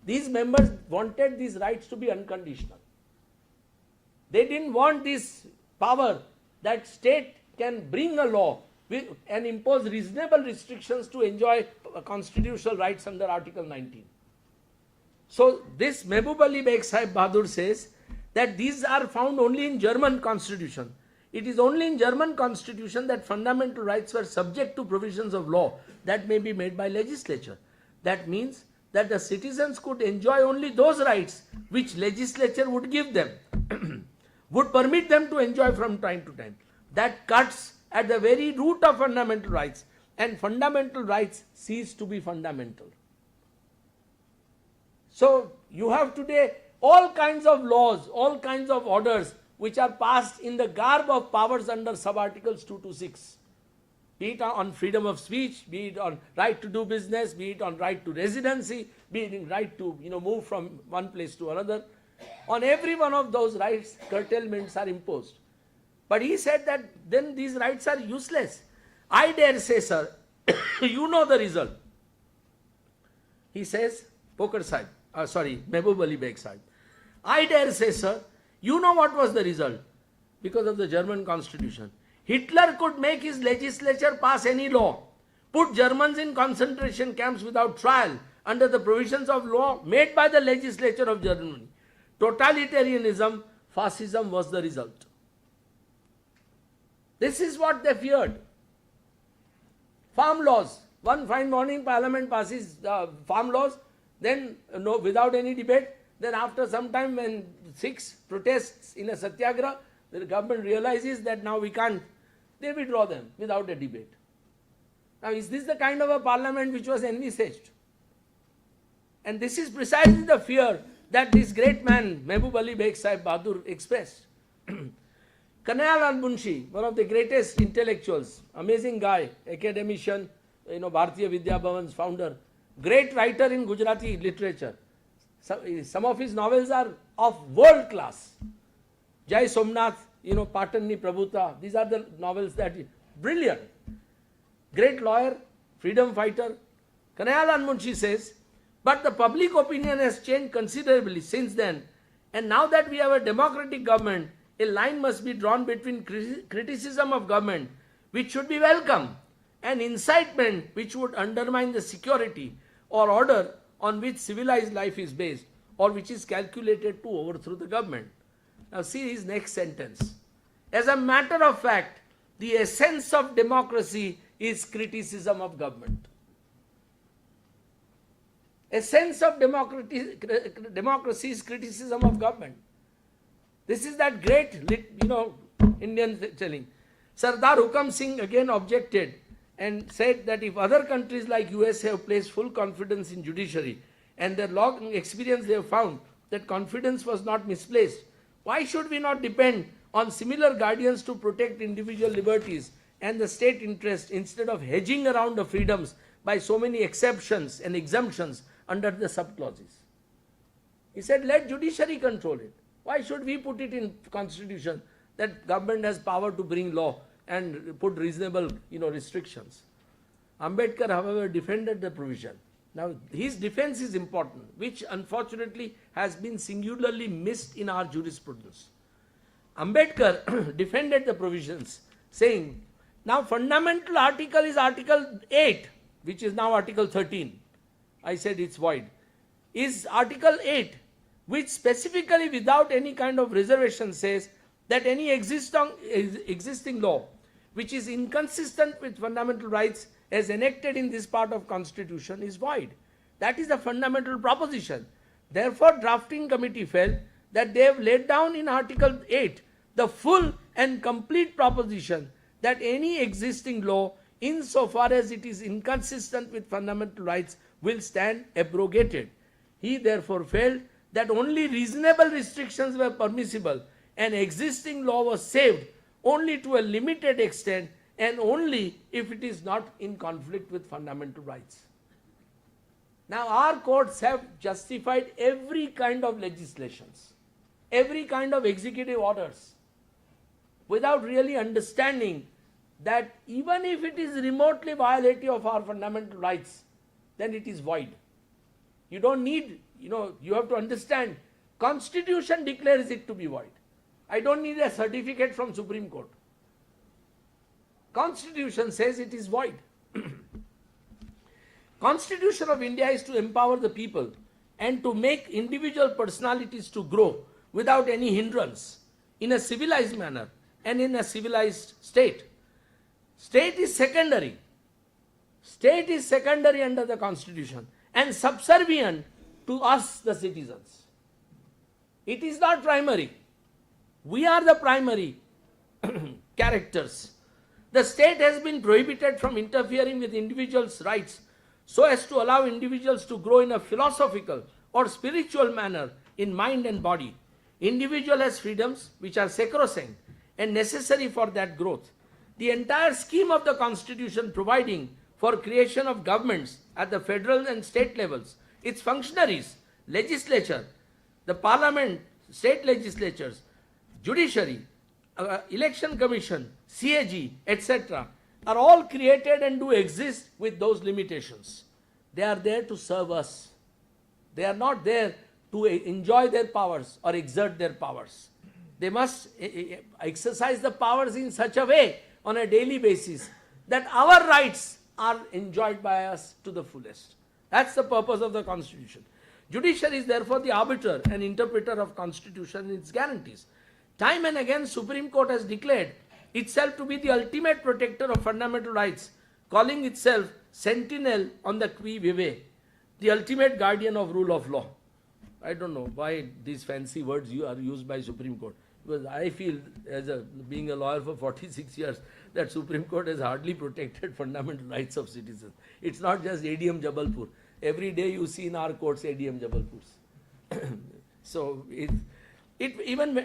These members wanted these rights to be unconditional. They didn't want this power that state can bring a law and impose reasonable restrictions to enjoy constitutional rights under Article 19. So this Mehboob Ali Beg Sahib Bahadur says that these are found only in German constitution. It is only in German constitution that fundamental rights were subject to provisions of law that may be made by legislature. That means that the citizens could enjoy only those rights which legislature would give them, would permit them to enjoy from time to time. That cuts at the very root of fundamental rights, and fundamental rights cease to be fundamental. So you have today all kinds of laws, all kinds of orders which are passed in the garb of powers under sub-articles 2 to 6. Be it on freedom of speech, be it on right to do business, be it on right to residency, be it in right to move from one place to another. On every one of those rights, curtailments are imposed. But he said that then these rights are useless. I dare say, sir, you know the result. He says, Mehboob Ali Beg Sahib. I dare say, sir, you know what was the result because of the German constitution. Hitler could make his legislature pass any law, put Germans in concentration camps without trial under the provisions of law made by the legislature of Germany. Totalitarianism, fascism was the result. This is what they feared. Farm laws. One fine morning, Parliament passes farm laws, then without any debate. Then after some time, when 6 protests in a satyagraha, the government realizes that now we can't, they withdraw them without a debate. Now is this the kind of a parliament which was envisaged? And this is precisely the fear that this great man, Mehboob Ali Beg Sahib Bahadur, expressed. Kanayalal Munshi, one of the greatest intellectuals, amazing guy, academician, Bharatiya Vidya Bhavan's founder, great writer in Gujarati literature. Some of his novels are of world class. Jai Somnath, Patanni Prabhuta, these are the novels that, brilliant. Great lawyer, freedom fighter. Kanayalal Munshi says, but the public opinion has changed considerably since then, and now that we have a democratic government, a line must be drawn between criticism of government, which should be welcome, and incitement, which would undermine the security or order on which civilized life is based, or which is calculated to overthrow the government. Now see his next sentence. As a matter of fact, the essence of democracy is criticism of government. Essence of democracy is criticism of government. This is that great, Indian telling. Sardar Hukam Singh again objected and said that if other countries like US have placed full confidence in judiciary and their long experience they have found that confidence was not misplaced, why should we not depend on similar guardians to protect individual liberties and the state interest instead of hedging around the freedoms by so many exceptions and exemptions under the subclauses? He said, let judiciary control it. Why should we put it in constitution that government has power to bring law and put reasonable, restrictions? Ambedkar, however, defended the provision. Now, his defense is important, which unfortunately has been singularly missed in our jurisprudence. Ambedkar defended the provisions, saying, now fundamental article is Article 8, which is now Article 13. I said it's void. Is Article 8, which specifically without any kind of reservation says that any existing law which is inconsistent with fundamental rights as enacted in this part of Constitution is void. That is a fundamental proposition. Therefore, drafting committee felt that they have laid down in Article 8 the full and complete proposition that any existing law, insofar as it is inconsistent with fundamental rights, will stand abrogated. He therefore felt that only reasonable restrictions were permissible and existing law was saved only to a limited extent and only if it is not in conflict with fundamental rights. Now our courts have justified every kind of legislations. every kind of executive orders without really understanding that even if it is remotely violative of our fundamental rights, then it is void. You don't need, you have to understand, Constitution declares it to be void. I don't need a certificate from Supreme Court. Constitution says it is void. Constitution of India is to empower the people and to make individual personalities to grow without any hindrance in a civilized manner and in a civilized state. State is secondary. State is secondary under the Constitution and subservient to us, the citizens. It is not primary. We are the primary characters. The state has been prohibited from interfering with individuals' rights so as to allow individuals to grow in a philosophical or spiritual manner in mind and body. Individual has freedoms which are sacrosanct and necessary for that growth. The entire scheme of the Constitution providing for creation of governments at the federal and state levels, its functionaries, legislature, the parliament, state legislatures, judiciary, election commission, CAG, etc., are all created and do exist with those limitations. They are there to serve us. They are not there to enjoy their powers or exert their powers. They must exercise the powers in such a way on a daily basis that our rights are enjoyed by us to the fullest. That's the purpose of the Constitution. Judiciary is therefore the arbiter and interpreter of Constitution and its guarantees. Time and again, Supreme Court has declared itself to be the ultimate protector of fundamental rights, calling itself sentinel on the qui vive, the ultimate guardian of rule of law. I don't know why these fancy words are used by Supreme Court, because I feel, being a lawyer for 46 years, that Supreme Court has hardly protected fundamental rights of citizens. It's not just ADM Jabalpur. Every day you see in our courts ADM Jabalpurs. So it even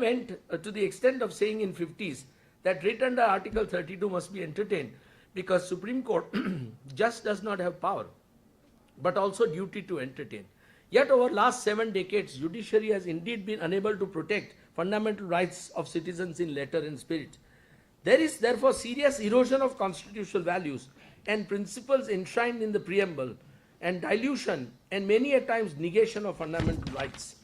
went to the extent of saying in 50s that writ under Article 32 must be entertained because Supreme Court just does not have power, but also duty to entertain. Yet over last 7 decades, judiciary has indeed been unable to protect fundamental rights of citizens in letter and spirit. There is therefore serious erosion of constitutional values and principles enshrined in the preamble, and dilution and many a times negation of fundamental rights.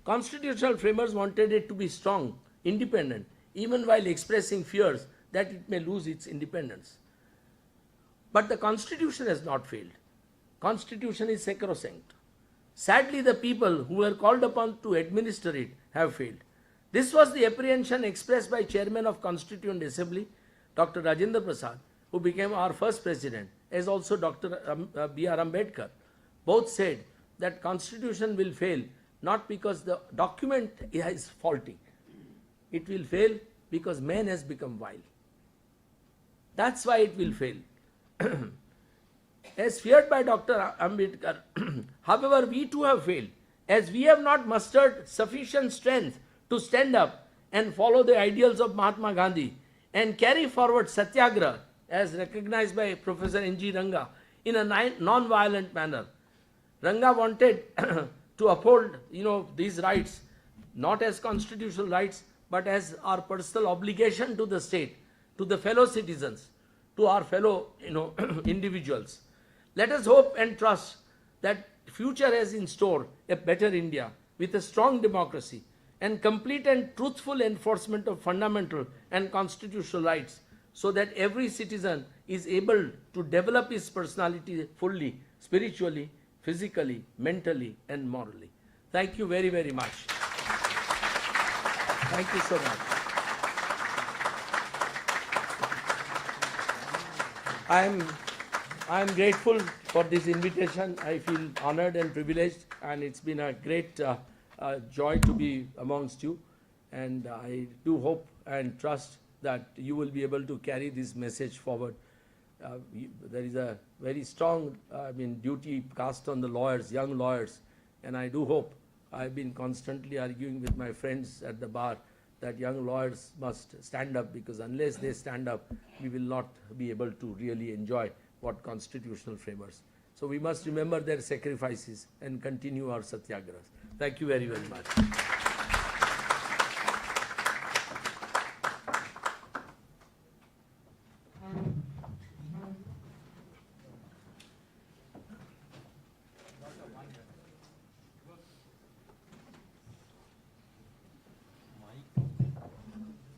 Constitutional framers wanted it to be strong, independent, even while expressing fears that it may lose its independence. But the Constitution has not failed. Constitution is sacrosanct. Sadly, the people who were called upon to administer it have failed. This was the apprehension expressed by Chairman of Constituent Assembly, Dr. Rajendra Prasad, who became our first president, as also Dr. B.R. Ambedkar. Both said that Constitution will fail not because the document is faulty. It will fail because man has become vile. That's why it will fail. As feared by Dr. Ambedkar, however, we too have failed, as we have not mustered sufficient strength to stand up and follow the ideals of Mahatma Gandhi and carry forward Satyagraha, as recognized by Professor N.G. Ranga, in a non-violent manner. Ranga wanted to uphold, these rights, not as constitutional rights, but as our personal obligation to the state, to the fellow citizens, to our fellow, individuals. Let us hope and trust that future has in store a better India with a strong democracy and complete and truthful enforcement of fundamental and constitutional rights, so that every citizen is able to develop his personality fully, spiritually, physically, mentally, and morally. Thank you very, very much. Thank you so much. I am grateful for this invitation. I feel honored and privileged, and it's been a great joy to be amongst you. And I do hope and trust that you will be able to carry this message forward. There is a very strong duty cast on the lawyers, young lawyers, and I do hope, I've been constantly arguing with my friends at the bar, that young lawyers must stand up, because unless they stand up, we will not be able to really enjoy what constitutional framers So we must remember their sacrifices and continue our satyagrahas. Thank you very, very much.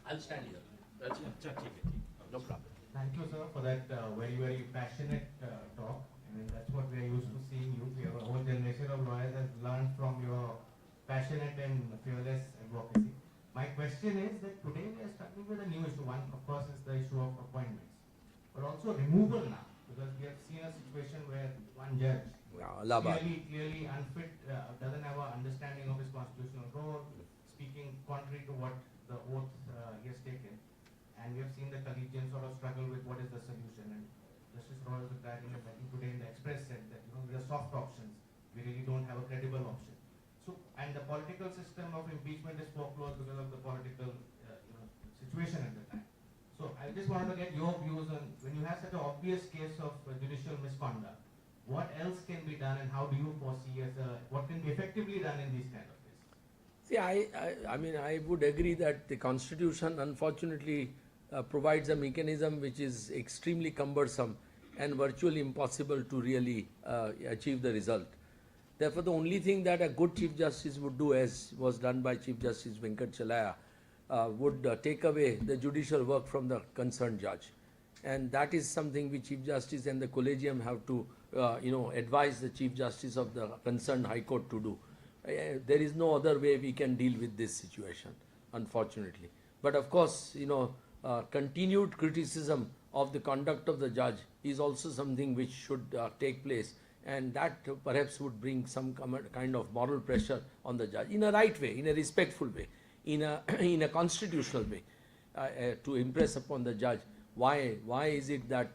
I'll stand here. That's no problem. Thank you, sir, for that very, very passionate talk. I mean, that's what we are used to seeing you. We have a whole generation of lawyers has learned from your passionate and fearless advocacy. My question is that today we are starting with a new issue. One, of course, is the issue of appointments, but also removal now, because we have seen a situation where one judge clearly unfit, doesn't have an understanding of his constitutional role, speaking contrary to what the oath he has taken. And we have seen the collegians sort of struggle with what is the solution. And Justice Roy was I think today in the Express said that we are soft options. We really don't have a credible option. So, and the political system of impeachment is foreclosed because of the political situation at the time. So I just wanted to get your views on when you have such an obvious case of judicial misconduct, what else can be done and how do you foresee what can be effectively done in these kind of cases? See, I mean, I would agree that the Constitution, unfortunately, provides a mechanism which is extremely cumbersome and virtually impossible to really achieve the result. Therefore, the only thing that a good Chief Justice would do, as was done by Chief Justice Venkat Chalaya, would take away the judicial work from the concerned judge. And that is something which Chief Justice and the Collegium have to, advise the Chief Justice of the concerned High Court to do. There is no other way we can deal with this situation, unfortunately. But of course, continued criticism of the conduct of the judge is also something which should take place, and that perhaps would bring some kind of moral pressure on the judge in a right way, in a respectful way, in a constitutional way, to impress upon the judge why is it that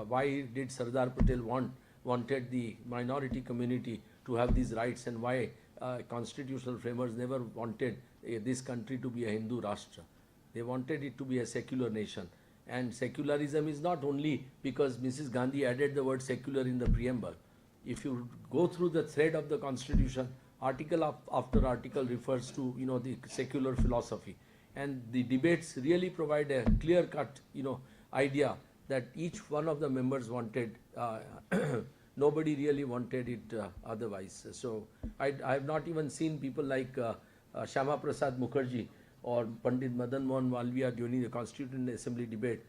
why did Sardar Patel wanted the minority community to have these rights, and why constitutional framers never wanted this country to be a Hindu Rashtra. They wanted it to be a secular nation. And secularism is not only because Mrs. Gandhi added the word secular in the preamble. If you go through the thread of the Constitution, article after article refers to the secular philosophy. And the debates really provide a clear-cut idea that each one of the members wanted, nobody really wanted it otherwise. So I have not even seen people like Shyama Prasad Mukherjee or Pandit Madan Mohan Malviya during the Constituent Assembly debate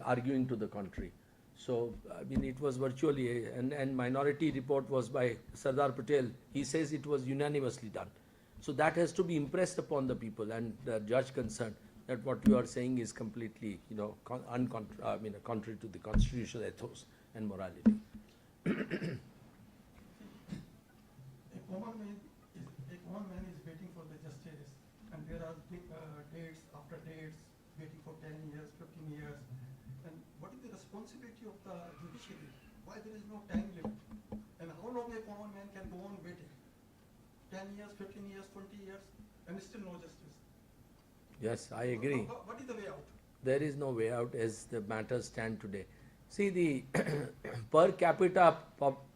arguing to the contrary. So, I mean, it was virtually, and minority report was by Sardar Patel. He says it was unanimously done. So that has to be impressed upon the people and the judge concerned that what you are saying is completely, contrary to the constitutional ethos and morality. A common man is waiting for the justice, and there are dates after dates, waiting for 10 years, 15 years. And what is the responsibility of the judiciary? Why there is no time limit? And how long a common man can go on waiting? 10 years, 15 years, 20 years, and still no justice. Yes, I agree. What is the way out? There is no way out as the matters stand today. See, the per capita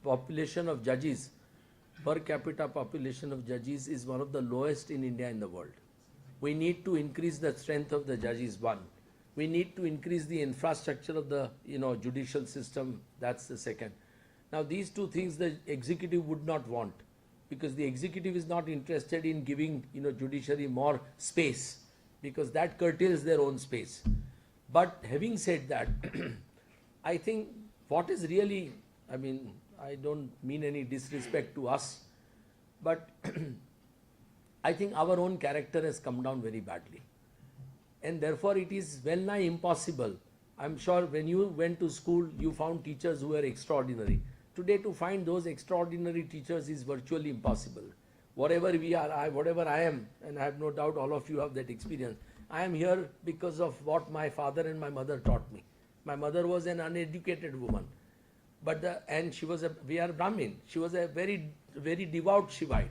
population of judges is one of the lowest in India in the world. We need to increase the strength of the judges, one. We need to increase the infrastructure of the judicial system, that's the second. Now these two things the executive would not want, because the executive is not interested in giving judiciary more space, because that curtails their own space. But having said that, I think what is really, I mean, I don't mean any disrespect to us, but I think our own character has come down very badly. And therefore it is well nigh impossible. I'm sure when you went to school, you found teachers who were extraordinary. Today to find those extraordinary teachers is virtually impossible. Whatever we are, whatever I am, and I have no doubt all of you have that experience, I am here because of what my father and my mother taught me. My mother was an uneducated woman, and she was we are Brahmin. She was a very, very devout Shivite.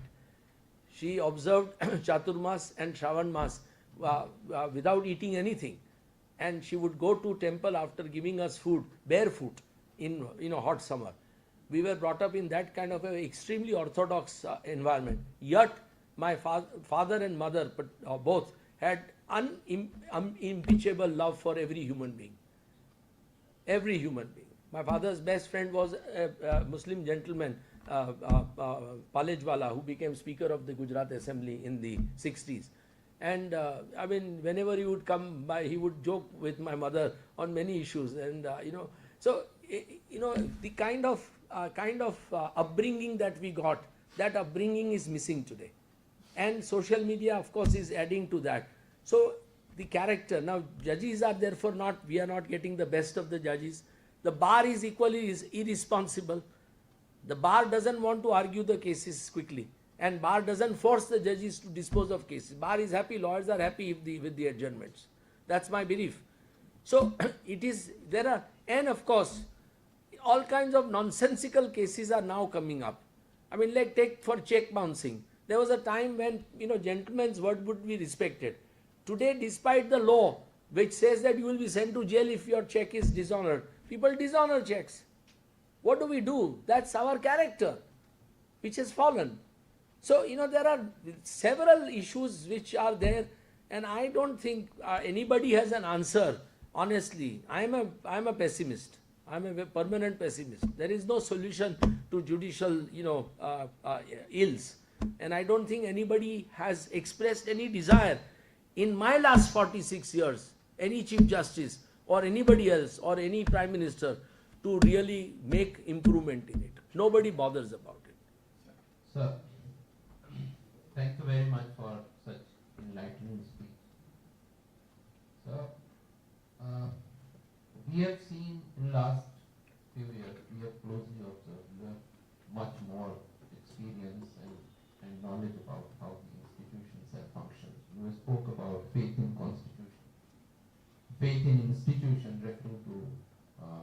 She observed Chaturmas and Shravan Mas without eating anything, and she would go to temple after giving us food barefoot in hot summer. We were brought up in that kind of an extremely orthodox environment. Yet, my father and mother, both, had unimpeachable love for every human being. Every human being. My father's best friend was a Muslim gentleman, Palejwala, who became Speaker of the Gujarat Assembly in the 60s. And I mean, whenever he would come by, he would joke with my mother on many issues. And so the kind of upbringing that we got, that upbringing is missing today. And social media, of course, is adding to that. So the character, now judges are therefore we are not getting the best of the judges. The bar is equally irresponsible. The bar doesn't want to argue the cases quickly. And bar doesn't force the judges to dispose of cases. Bar is happy, lawyers are happy with the adjournments. That's my belief. So and of course, all kinds of nonsensical cases are now coming up. I mean, like take for check bouncing. There was a time when, gentleman's word would be respected. Today, despite the law, which says that you will be sent to jail if your check is dishonored, people dishonor checks. What do? That's our character, which has fallen. So, there are several issues which are there, and I don't think anybody has an answer. Honestly, I'm a pessimist. I'm a permanent pessimist. There is no solution to judicial, ills. And I don't think anybody has expressed any desire in my last 46 years, any Chief Justice or anybody else or any Prime Minister, to really make improvement in it. Nobody bothers about it. Sir, thank you very much for such enlightening speech. So, we have seen in the last few years, we have closely observed, you have much more experience and knowledge about how the institutions have functioned. You spoke about faith in constitution. Faith in institution, referring to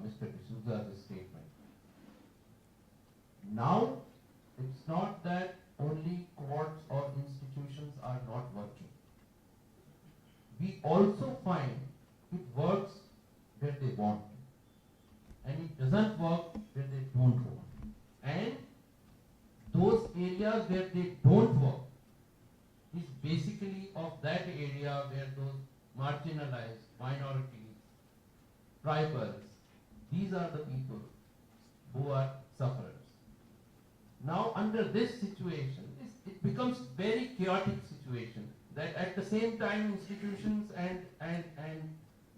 Mr. D'Souza's statement. Now, it's not that only courts or institutions are not working. We also find it works where they want, and it doesn't work where they don't want. And those areas where they don't work is basically of that area where those marginalized minorities, tribals, these are the people who are sufferers. Now, under this situation, it becomes very chaotic situation that at the same time institutions and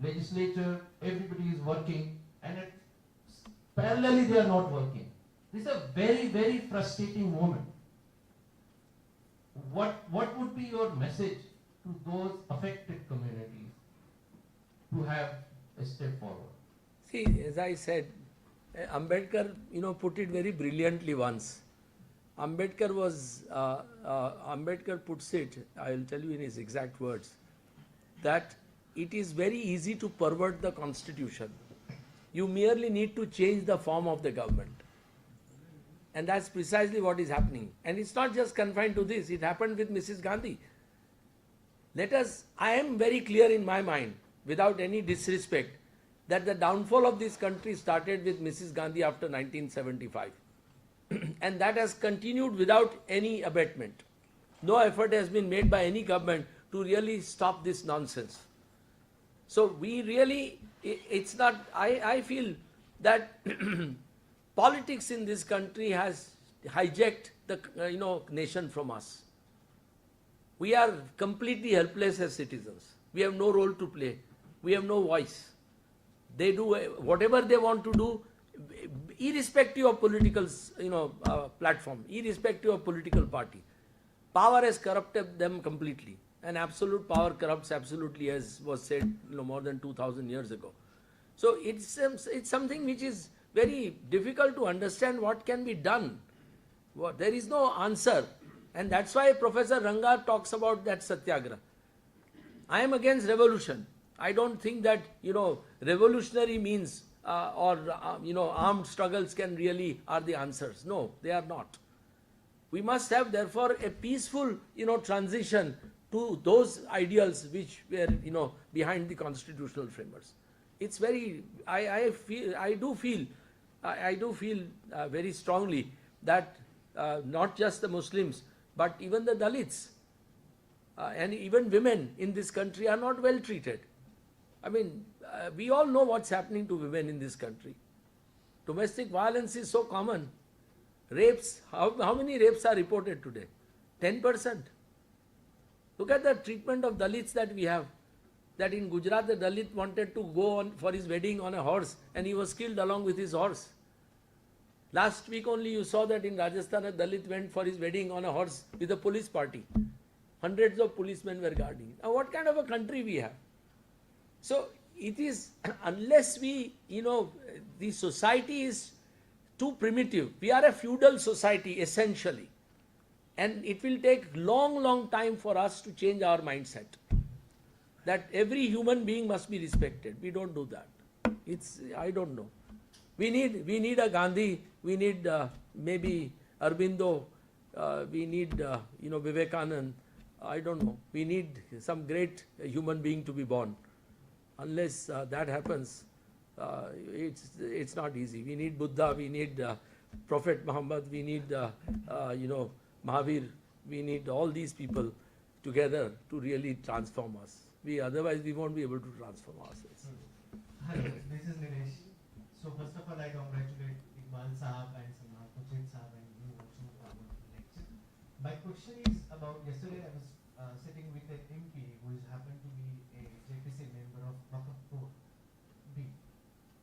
legislature, everybody is working, and parallelly they are not working. This is a very, very frustrating moment. What would be your message to those affected communities to have a step forward? See, as I said, Ambedkar, put it very brilliantly once. Ambedkar puts it, I will tell you in his exact words, that it is very easy to pervert the constitution. You merely need to change the form of the government. And that's precisely what is happening. And it's not just confined to this, it happened with Mrs. Gandhi. I am very clear in my mind, without any disrespect, that the downfall of this country started with Mrs. Gandhi after 1975. And that has continued without any abatement. No effort has been made by any government to really stop this nonsense. So we really, it's not, I feel that politics in this country has hijacked the nation from us. We are completely helpless as citizens. We have no role to play. We have no voice. They do whatever they want to do, irrespective of political platform, irrespective of political party. Power has corrupted them completely. And absolute power corrupts absolutely, as was said more than 2,000 years ago. So it's something which is very difficult to understand what can be done. There is no answer. And that's why Professor Ranga talks about that satyagraha. I am against revolution. I don't think that, revolutionary means armed struggles are the answers. No, they are not. We must have, therefore, a peaceful, transition to those ideals which were, behind the constitutional framers. It's very, I do feel I do feel very strongly that not just the Muslims, but even the Dalits and even women in this country are not well treated. I mean, we all know what's happening to women in this country. Domestic violence is so common. Rapes, how many rapes are reported today? 10%. Look at the treatment of Dalits that we have. That in Gujarat, the Dalit wanted to go on for his wedding on a horse and he was killed along with his horse. Last week only you saw that in Rajasthan, a Dalit went for his wedding on a horse with a police party. Hundreds of policemen were guarding. Now what kind of a country we have? So it is, unless we, the society is too primitive. We are a feudal society essentially. And it will take long time for us to change our mindset. That every human being must be respected. We don't do that. I don't know. We need a Gandhi, we need maybe Aurobindo, we need Vivekanand. I don't know. We need some great human being to be born. Unless that happens, it's not easy. We need Buddha, we need Prophet Muhammad, we need Mahavir, we need all these people together to really transform us. Otherwise we won't be able to transform ourselves. Hi, this is Nilesh. So first of all, I congratulate Iqbal Saab and Salman Khurshid Saab and you also for the lecture. My question is about yesterday I was sitting with an MP who happened to be a JPC member of Waqf Board B,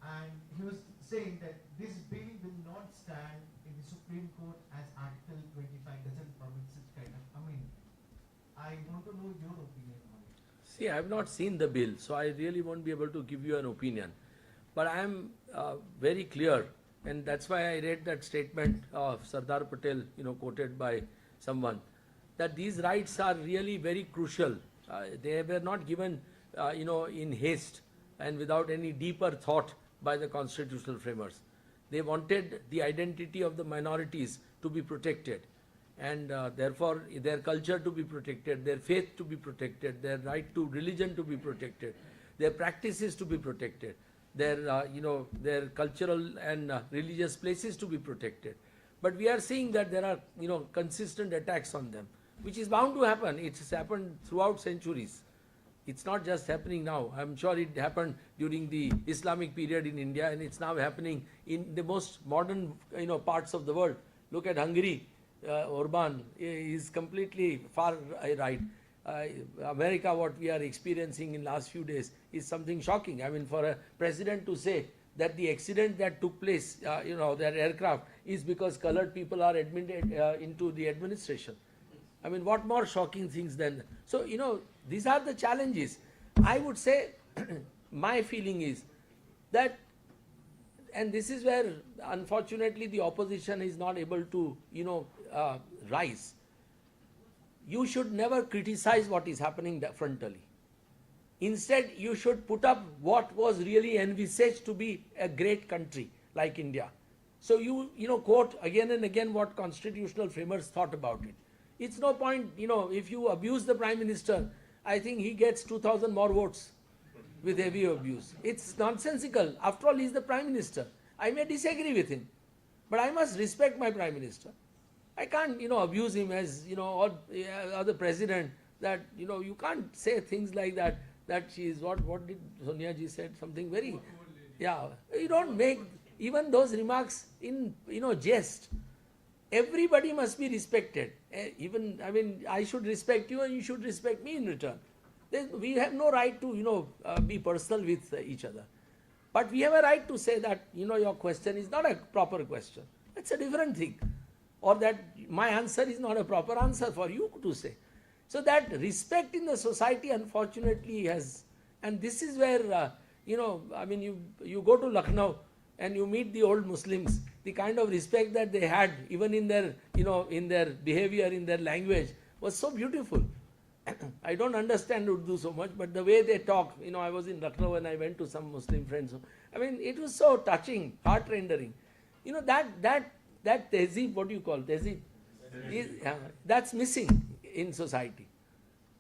and he was saying that this bill will not stand in the Supreme Court as Article 25 doesn't permit such kind of amendment. I want to know your opinion on it. See, I have not seen the bill, so I really won't be able to give you an opinion. But I am very clear, and that's why I read that statement of Sardar Patel, quoted by someone, that these rights are really very crucial. They were not given, in haste and without any deeper thought by the constitutional framers. They wanted the identity of the minorities to be protected, and therefore their culture to be protected, their faith to be protected, their right to religion to be protected, their practices to be protected, their cultural and religious places to be protected. But we are seeing that there are, consistent attacks on them, which is bound to happen. It's happened throughout centuries. It's not just happening now. I'm sure it happened during the Islamic period in India, and it's now happening in the most modern, parts of the world. Look at Hungary. Orban is completely far right. America, what we are experiencing in last few days is something shocking. I mean, for a president to say that the accident that took place, that aircraft, is because colored people are admitted into the administration. I mean, what more shocking things than... So, these are the challenges. I would say, my feeling is that, and this is where, unfortunately, the opposition is not able to, rise. You should never criticize what is happening frontally. Instead, you should put up what was really envisaged to be a great country like India. So you quote again and again what constitutional framers thought about it. It's no point, if you abuse the Prime Minister, I think he gets 2,000 more votes with heavy abuse. It's nonsensical. After all, he's the Prime Minister. I may disagree with him, but I must respect my Prime Minister. I can't, abuse him as, or the President, that, you can't say things like that she is, what did Sonia ji said? Something very, yeah, you don't make even those remarks in, jest. Everybody must be respected. I should respect you and you should respect me in return. We have no right to, be personal with each other. But we have a right to say that, your question is not a proper question. It's a different thing. Or that my answer is not a proper answer for you to say. So that respect in the society, unfortunately, has, and this is where, you go to Lucknow and you meet the old Muslims, the kind of respect that they had, even in their, in their behavior, in their language, was so beautiful. I don't understand Urdu so much, but the way they talk, I was in Lucknow and I went to some Muslim friends. It was so touching, heart-rendering. That tehzeeb, what do you call tehzeeb? That's missing in society.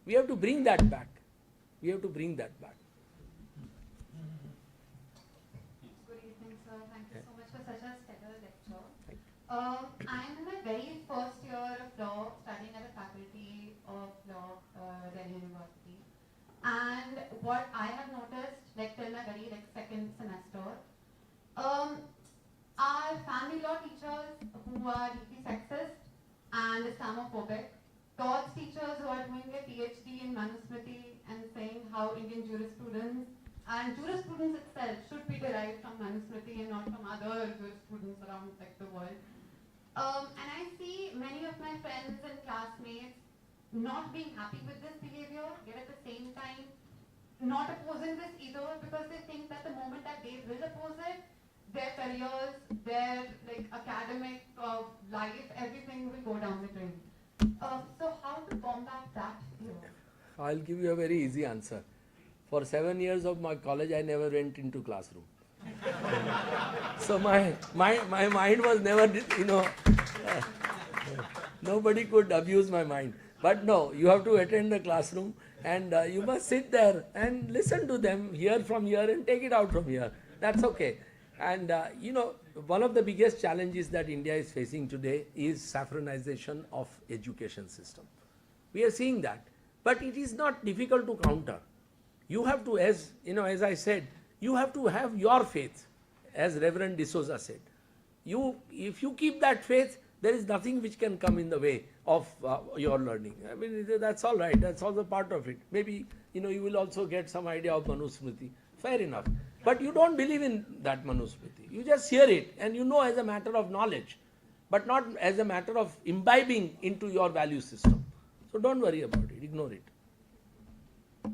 We have to bring that back. We have to bring that back. Good evening, sir. Thank you so much for such a I'm in my very first year of law, studying at the Faculty of Law, Delhi University. And what I have noticed, like till my very second semester, our family law teachers who are deeply sexist and Islamophobic, Todd's teachers who are doing their PhD in Manusmriti and saying how Indian jurisprudence and jurisprudence itself should be derived from Manusmriti and not from other jurisprudence around like the world. And I see many of my friends and classmates not being happy with this behavior, yet at the same time not opposing this either, because they think that the moment that they will oppose it, their careers, their like academic life, everything will go down the drain. So how to combat that here? I'll give you a very easy answer. For 7 years of my college, I never went into classroom. So my mind was never, nobody could abuse my mind. But no, you have to attend the classroom and you must sit there and listen to them, hear from here and take it out from here. That's okay. And one of the biggest challenges that India is facing today is saffronization of education system. We are seeing that. But it is not difficult to counter. You have to, as I said, you have to have your faith, as Reverend D'Souza said. If you keep that faith, there is nothing which can come in the way of your learning. I mean, that's all right. That's also part of it. Maybe, you will also get some idea of Manusmriti. Fair enough. But you don't believe in that Manusmriti. You just hear it and you know as a matter of knowledge, but not as a matter of imbibing into your value system. So don't worry about it. Ignore it. So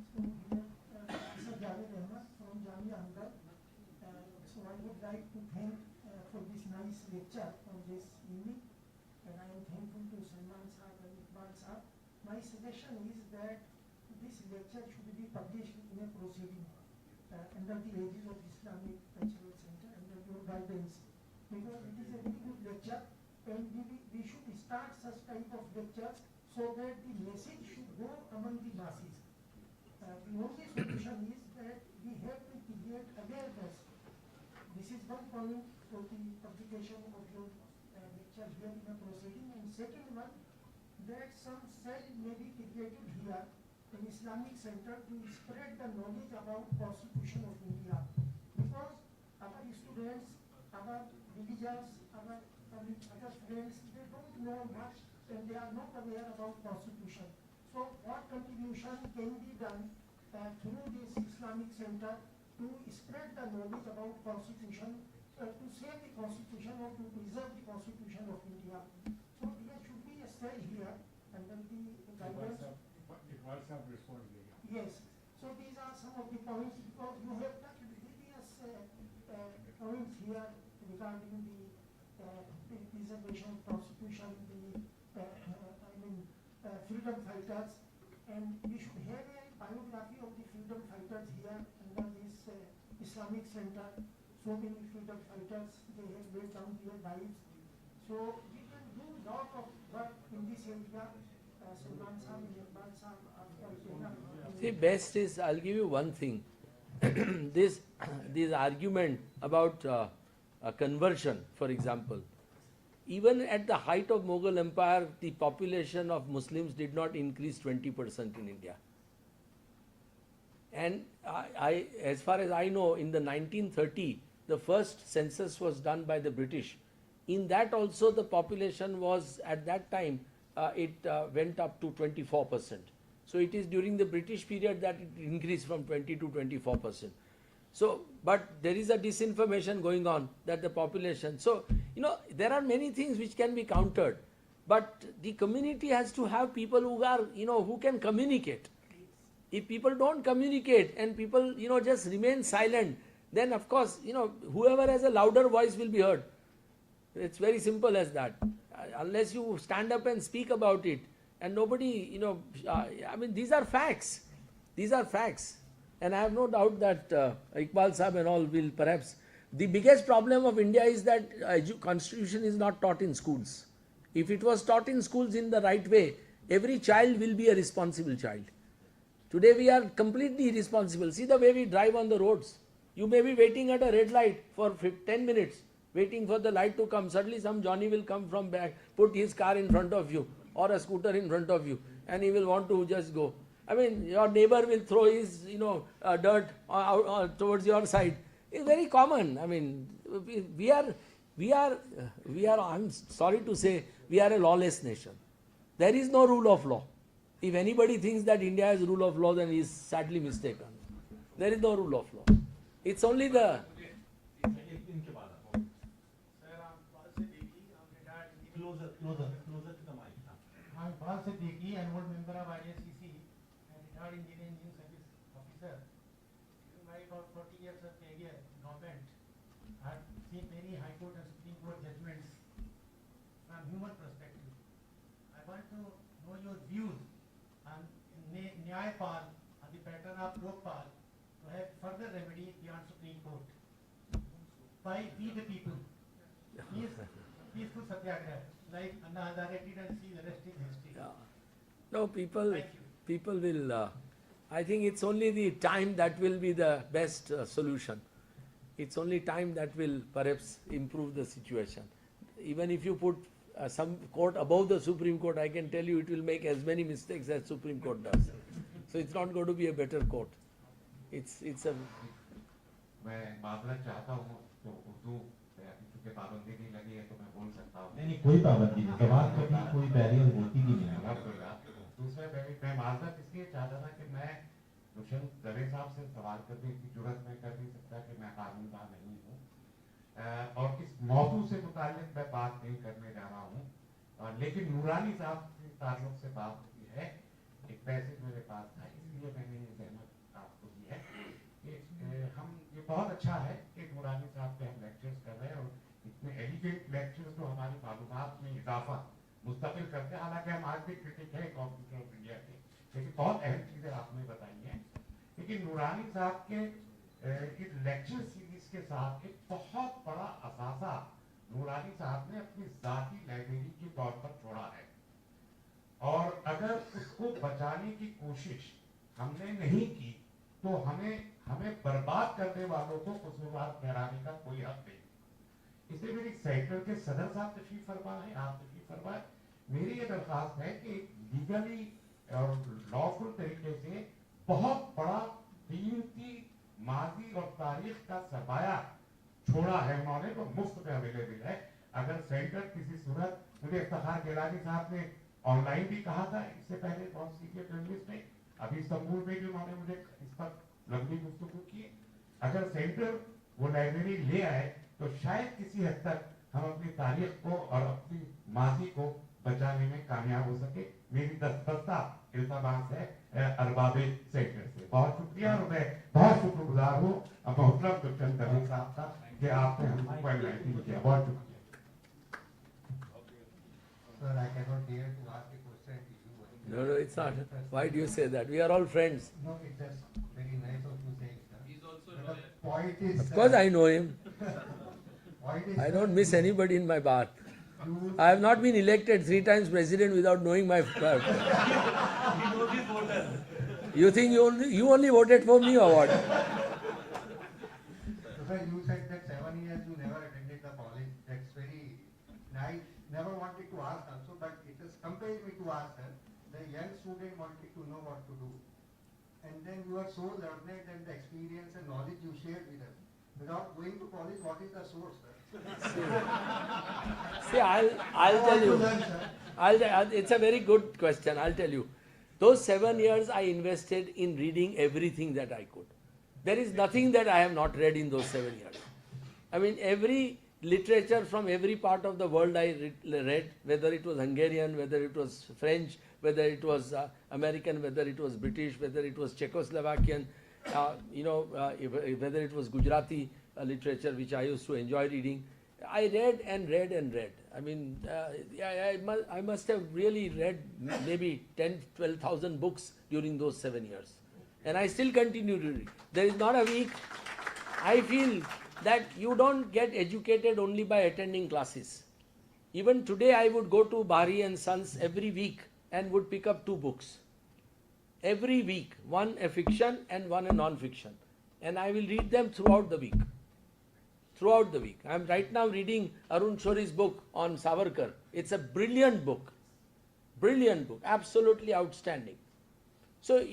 I would like to thank for this nice lecture on this evening, and I am thankful to Salman Saab and Iqbal Saab. My suggestion is that this lecture should be published in a proceeding under the aegis of Islamic Cultural Center, under your guidance, because it is a very good lecture, and we should start such type of lectures so that the message should go among the masses. The only solution is that we have to create awareness. This is one point for the publication of your lecture here in a proceeding. And second one, that some cell may be created here in Islamic Center to spread the knowledge about Constitution of India. Because our students, our villagers, our other friends, they don't know much and they are not aware about Constitution. So what contribution can be done through this Islamic Center to spread the knowledge about Constitution, to save the Constitution or to preserve the Constitution of India? So there should be a cell here under the guidance. Yes. So these are some of the points, because you have touched various points here regarding the preservation of Constitution, freedom fighters, and we should have a biography of the freedom fighters here under this Islamic Center. So many freedom fighters, they have laid down their lives. So we can do a lot of work in this area. Salman Saab and Iqbal Saab after. See, best is, I'll give you one thing. this argument about conversion, for example, even at the height of Mughal Empire, the population of Muslims did not increase 20% in India. And as far as I know, in the 1930, the first census was done by the British. In that also, the population was, at that time, it went up to 24%. So it is during the British period that it increased from 20 to 24%. So, but there is a disinformation going on that the population, so, there are many things which can be countered, but the community has to have people who are, who can communicate. If people don't communicate and people, just remain silent, then of course, whoever has a louder voice will be heard. It's very simple as that. Unless you stand up and speak about it, and nobody, these are facts. These are facts. And I have no doubt that Iqbal Saab and all will perhaps. The biggest problem of India is that Constitution is not taught in schools. If it was taught in schools in the right way, every child will be a responsible child. Today we are completely irresponsible. See the way we drive on the roads. You may be waiting at a red light for 10 minutes. waiting for the light to come. Suddenly some Johnny will come from back, put his car in front of you or a scooter in front of you, and he will want to just go. I mean, your neighbor will throw his, dirt towards your side. It's very common. I mean, we are, I'm sorry to say, we are a lawless nation. There is no rule of law. If anybody thinks that India has rule of law, then he is sadly mistaken. There is no rule of law. It's only the... I'm Paul Siddiqui, an old member of ISCC and retired engineering service officer. In my about 40 years of career in government, I have seen many High Court and Supreme Court judgments from human perspective. I want to know your views on Nyayapal, on the pattern of Lokpal, to have further remedy beyond Supreme Court. By we the people. Peaceful satyagraha, like Anna Hazare did and see the rest is history. Yeah. No, people Thank you. will, I think it's only the time that will be the best solution. It's only time that will perhaps improve the situation. Even if you put some court above the Supreme Court, I can tell you it will make as many mistakes as Supreme Court does. So it's not going to be a better court. It's a... मैं मामला चाहता हूँ तो उर्दू क्योंकि पाबंदी नहीं लगी है तो मैं बोल सकता हूँ। नहीं कोई पाबंदी नहीं, सवाल कभी कोई बैरियर होती भी नहीं है। दूसरा मैं माजरत इसलिए चाहता था कि मैं दुष्यंत दवे साहब से सवाल करने की जरूरत मैं कर नहीं सकता कि मैं कानूनदा नहीं हूँ और इस मौजू से मुताल्लिक मैं बात नहीं करने जा रहा हूँ, लेकिन नूरानी साहब के ताल्लुक से बात की है। एक मैसेज मेरे पास था, इसलिए मैंने ये जहमत आपको दी है कि हम ये बहुत अच्छा है कि नूरानी साहब पे हम लेक्चर्स कर रहे हैं और इतने एलिगेंट लेक्चर्स जो हमारी मालूमात में इजाफा मुस्तकिल करते हैं। हालांकि हम आज भी क्रिटिक है कंप्यूटर ऑफ इंडिया के, लेकिन बहुत अहम चीजें आपने बताई हैं। लेकिन नूरानी साहब के इस लेक्चर सीरीज के साथ एक बहुत बड़ा असासा नूरानी साहब ने अपनी जाती लाइब्रेरी के तौर पर छोड़ा है और अगर उसको बचाने की कोशिश हमने नहीं की तो हमें बर्बाद करने वालों को कसूरवार ठहराने का कोई हक नहीं। इसलिए मेरी सेक्टर के सदर साहब तशरीफ फरमा है, आप तशरीफ फरमाए। मेरी ये दरख्वास्त है कि लीगली और लॉफुल तरीके से बहुत बड़ा कीमती माजी और तारीख का सरमाया छोड़ा है उन्होंने, तो मुफ्त में अवेलेबल है। अगर सेंटर किसी सूरत, मुझे इफ्तिखार गिलानी साहब ने ऑनलाइन भी कहा था इससे पहले बहुत सीनियर जर्नलिस्ट ने, अभी इस्तांबुल में भी उन्होंने मुझे इस पर लंबी गुफ्तगू की। अगर सेंटर वो लाइब्रेरी ले आए तो शायद किसी हद तक हम अपनी तारीख को और अपनी माजी को बचाने में कामयाब हो सके। मेरी दस्तबस्ता इल्तमास है अरबाबे सेक्टर से। बहुत शुक्रिया और मैं बहुत शुक्रगुजार हूँ मोहतरम दुष्यंत दवे साहब का कि आपने हमको एनलाइटन किया। बहुत शुक्रिया। Sir, I cannot dare to ask a question to you. No, it's not. Why do you say that? We are all friends. No, it's just very nice of you saying, sir. He's also a lawyer. The point is, Of course I know him. point is, I sir, don't miss anybody in my bar. you- I have not been elected 3 times president without knowing my... You think you only voted for me or what? So, sir, you said that 7 years you never attended the college. That's very nice. Never wanted to ask also, but it has compelled me to ask, sir. The young student wanted to know what to do. And then you are so learned and the experience and knowledge you shared with us. Without going to college, what is the source, sir? See, I'll tell you. It's a very good question. I'll tell you. Those 7 years I invested in reading everything that I could. There is nothing that I have not read in those 7 years. I mean, every literature from every part of the world I read, whether it was Hungarian, whether it was French, whether it was American, whether it was British, whether it was Czechoslovakian, whether it was Gujarati literature, which I used to enjoy reading. I read and read and read. I mean, I must have really read maybe 10,000-12,000 books during those 7 years. And I still continue to read. There is not a week. I feel that you don't get educated only by attending classes. Even today I would go to Bari and Sons every week and would pick up 2 books. Every week, one a fiction and one a non-fiction. And I will read them throughout the week. throughout the week. I'm right now reading Arun Shori's book on Savarkar. It's a brilliant book, absolutely outstanding. So,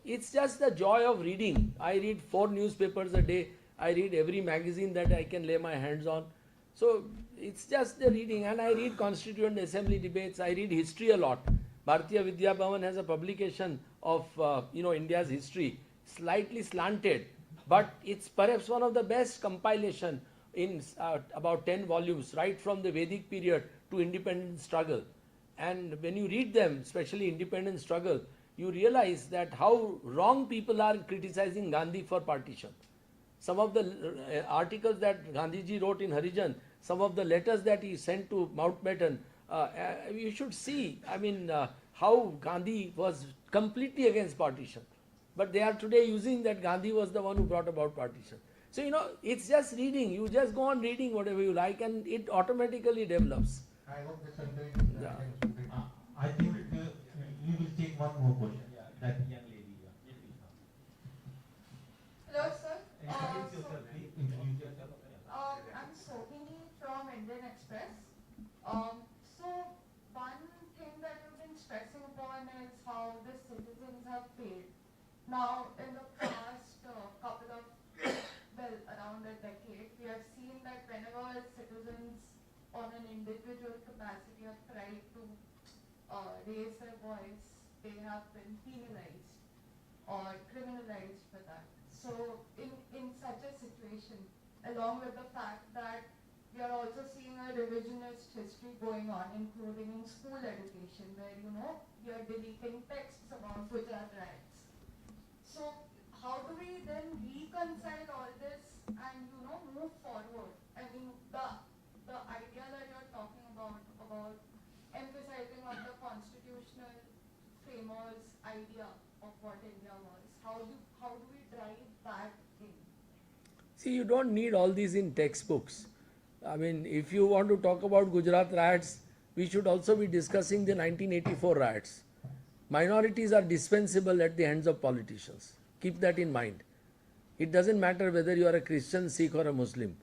it's just the joy of reading. I read 4 newspapers a day. I read every magazine that I can lay my hands on. So, it's just the reading. And I read Constituent Assembly debates. I read history a lot. Bharatiya Vidya Bhavan has a publication of, India's history, slightly slanted. But it's perhaps one of the best compilation in about 10 volumes, right from the Vedic period to independence struggle. And when you read them, especially independence struggle, you realize that how wrong people are criticizing Gandhi for partition. Some of the articles that Gandhiji wrote in Harijan, some of the letters that he sent to Mountbatten, you should see, how Gandhi was completely against partition. But they are today using that Gandhi was the one who brought about partition. So, it's just reading. You just go on reading whatever you like and it automatically develops. I hope this conversation Yeah. I think we will take one more question. That young lady. Hello, sir. Introduce yourself, please. Introduce yourself. I'm Sohini from Indian Express. So one thing that you've been stressing upon is how the citizens have failed. Now, in the past couple of, around a decade, we have seen that whenever citizens on an individual capacity have tried to raise their voice, they have been penalized or criminalized for that. So in such a situation, along with the fact that we are also seeing a revisionist history going on, including in school education, where we are deleting texts about Gujarat riots. So how do we then reconcile all this and move forward? I mean, the idea that you're talking about emphasizing on the constitutional framers' idea of what India was. How do we drive that in? See, you don't need all these in textbooks. If you want to talk about Gujarat riots, we should also be discussing the 1984 riots. Minorities are dispensable at the hands of politicians. Keep that in mind. It doesn't matter whether you are a Christian, Sikh or a Muslim.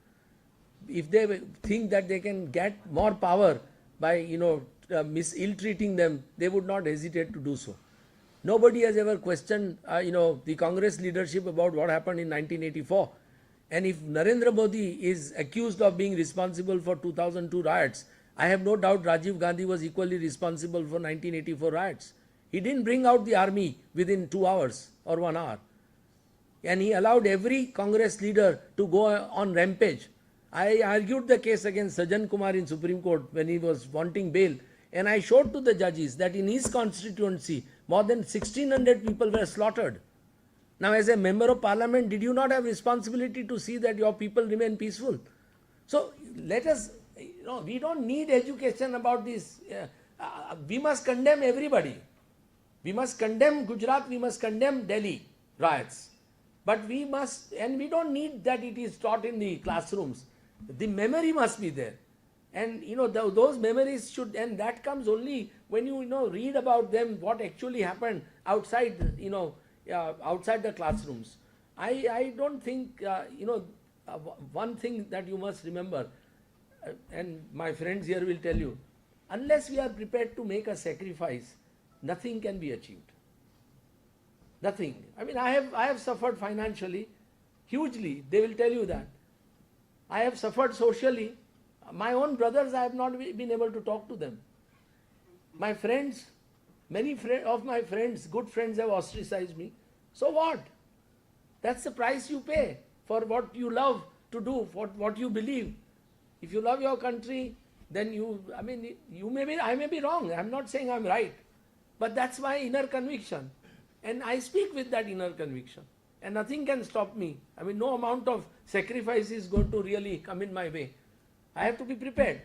If they think that they can get more power by, ill-treating them, they would not hesitate to do so. Nobody has ever questioned, the Congress leadership about what happened in 1984. And if Narendra Modi is accused of being responsible for 2002 riots, I have no doubt Rajiv Gandhi was equally responsible for 1984 riots. He didn't bring out the army within 2 hours or 1 hour. And he allowed every Congress leader to go on rampage. I argued the case against Sajan Kumar in Supreme Court when he was wanting bail. And I showed to the judges that in his constituency, more than 1,600 people were slaughtered. Now, as a member of parliament, did you not have responsibility to see that your people remain peaceful? So, let us, we don't need education about this. We must condemn everybody. We must condemn Gujarat, we must condemn Delhi riots. But we must, and we don't need that it is taught in the classrooms. The memory must be there. And those memories should, and that comes only when you read about them, what actually happened outside, outside the classrooms. I don't think, one thing that you must remember, and my friends here will tell you, unless we are prepared to make a sacrifice, nothing can be achieved. Nothing. I have suffered financially, hugely. They will tell you that. I have suffered socially. My own brothers, I have not been able to talk to them. My friends, many of my friends, good friends have ostracized me. So what? That's the price you pay for what you love to do, for what you believe. If you love your country, then I may be wrong. I'm not saying I'm right. But that's my inner conviction. And I speak with that inner conviction. And nothing can stop me. No amount of sacrifice is going to really come in my way. I have to be prepared.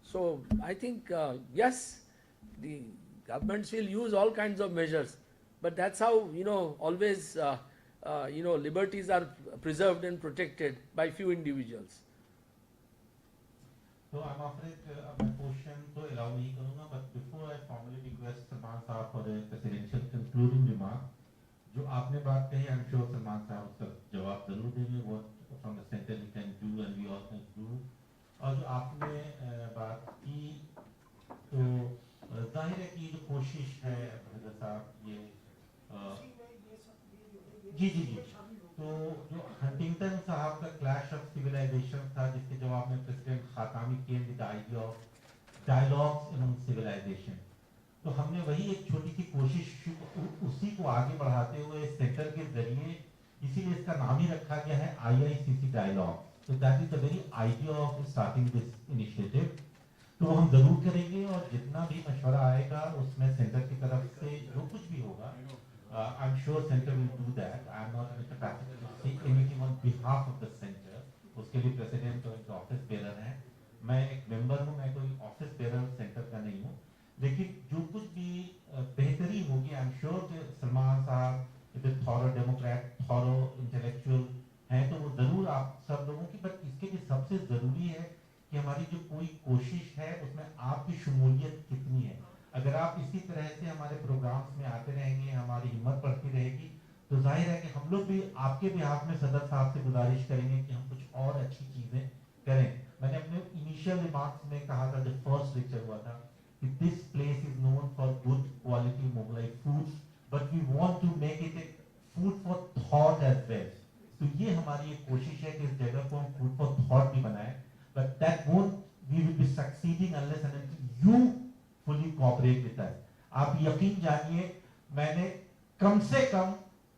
So I think, yes, the governments will use all kinds of measures. But that's how, always, liberties are preserved and protected by few individuals. So I'm afraid my question to allow me, but before I formally request Salman Saab for a presidential concluding remark, जो आपने बात कही, I'm sure Salman Saab उसका जवाब जरूर देंगे. What from the center we can do and we all can do. और जो आपने बात की तो जाहिर है कि ये जो कोशिश है भगत साहब ये जी तो जो हंटिंगटन साहब का क्लैश ऑफ सिविलाइजेशन था जिसके जवाब में president Khatami came with the idea of dialogues among civilization, तो हमने वही एक छोटी सी कोशिश उसी को आगे बढ़ाते हुए सेंटर के जरिए, इसीलिए इसका नाम ही रखा गया है IICC डायलॉग. तो that is the very idea of starting this initiative. तो हम जरूर करेंगे और जितना भी मशवरा आएगा उसमें सेंटर की तरफ से जो कुछ भी होगा, I am sure centre will do that. I am not in the capacity to say anything on behalf of the centre. उसके लिए प्रेसिडेंट और ऑफिस बेरर हैं, मैं एक मेंबर हूँ, मैं कोई ऑफिस बेरर सेंटर का नहीं हूँ. लेकिन जो कुछ भी बेहतरी होगी, आई एम श्योर कि सलमान साहब इधर थॉरो डेमोक्रेट, थॉरो इंटेलेक्चुअल हैं, तो वो जरूर आप सब लोगों की, बट इसके लिए सबसे जरूरी है कि हमारी जो कोई कोशिश है उसमें आपकी शमूलियत कितनी है. अगर आप इसी तरह से हमारे प्रोग्राम्स में आते रहेंगे, हमारी हिम्मत बढ़ती रहेगी, तो जाहिर है कि हम लोग भी आपके बिहाफ में सदर साहब से गुजारिश करेंगे कि हम कुछ और अच्छी चीजें करें. मैंने अपने इनिशियल रिमार्क्स में कहा था जब फर्स्ट लेक्चर हुआ था, this place is known for good quality Mughlai food, but we want to make it a food for thought as well. तो ये हमारी एक कोशिश है कि इस जगह को हम food for thought भी बनाएं, but that won't, we will be succeeding unless and until you fully cooperate with us. आप यकीन जानिए, मैंने कम से कम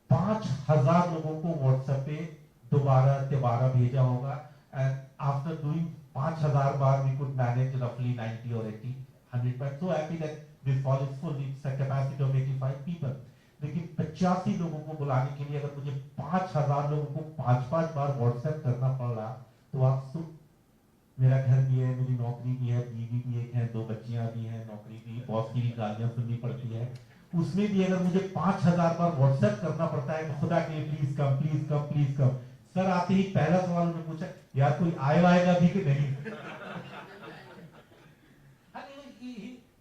5,000 लोगों को WhatsApp पे दोबारा भेजा होगा, and after doing 5,000 bar we could manage roughly 90 or 80. 100%. So happy that this hall is full. It's a capacity of 85 people. लेकिन 85 लोगों को बुलाने के लिए अगर मुझे 5,000 लोगों को 5-5 बार WhatsApp करना पड़ रहा, तो आप मेरा घर भी है, मेरी नौकरी भी है, बीवी भी एक है, 2 बच्चियां भी हैं, नौकरी भी, बॉस की भी गालियां सुननी पड़ती है, उसमें भी अगर मुझे 5,000 बार WhatsApp करना पड़ता है, तो खुदा के लिए please come, please come, please come. Sir आते ही पहला सवाल उन्होंने पूछा, यार कोई आएगा भी कि नहीं.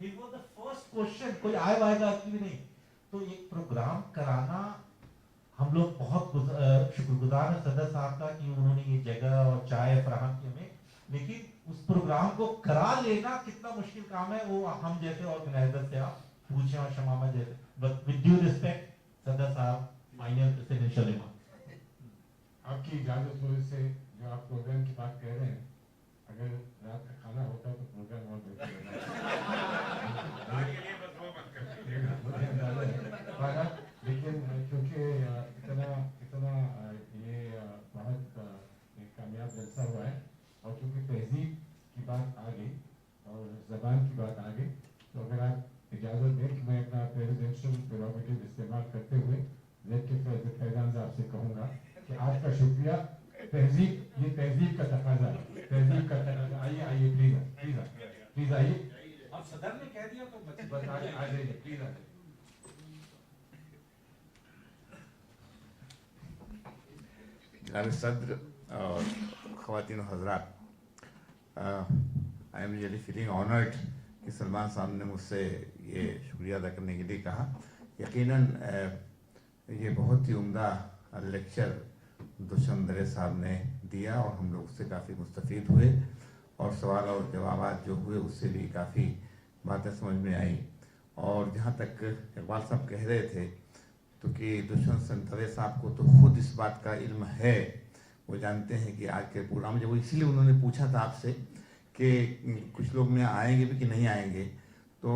It was the first question, कोई आएगा कि नहीं. तो एक प्रोग्राम कराना, हम लोग बहुत शुक्रगुजार हैं सदर साहब का कि उन्होंने ये जगह और चाय फराहम की हमें, लेकिन उस प्रोग्राम को करा लेना कितना मुश्किल काम है वो हम जैसे ऑर्गेनाइजर से आप पूछें और शमामा जैसे. बट विद ड्यू रिस्पेक्ट सदर साहब, माइनर प्रेसिडेंशियल रिमार्क. आपकी इजाजत हो से जो आप प्रोग्राम की बात कह रहे हैं, अगर रात का खाना होता तो प्रोग्राम और बेहतर होगा. लेकिन क्योंकि इतना ये बहुत कामयाब जलसा हुआ है और क्योंकि तहजीब की बात आ गई और ज़बान की बात आ गई, तो अगर आप इजाज़त दें कि मैं अपना प्रेसिडेंशियल प्रेरोगेटिव इस्तेमाल करते हुए जेड के फैज़ान साहब से कहूँगा कि आपका शुक्रिया. तहजीब, ये तहजीब का तकाजा है, तहजीब का तकाजा. आइए प्लीज आइए. अब सदर ने कह दिया तो बस आ जाइए प्लीज. जनाब सदर और ख़वातीन हज़रात, I am really feeling honoured कि सलमान साहब ने मुझसे ये शुक्रिया अदा करने के लिए कहा. यकीनन ये बहुत ही उम्दा लेक्चर दुष्यंत साहब ने दिया और हम लोग उससे काफ़ी मुस्तफ़ीद हुए और सवाल और जवाब जो हुए उससे भी काफ़ी बातें समझ में आई. और जहाँ तक इकबाल साहब कह रहे थे तो कि दुष्यंत साहब को तो खुद इस बात का इल्म है, वो जानते हैं कि आज के प्रोग्राम जब इसीलिए उन्होंने पूछा था आपसे कि कुछ लोग में आएंगे भी कि नहीं आएंगे. तो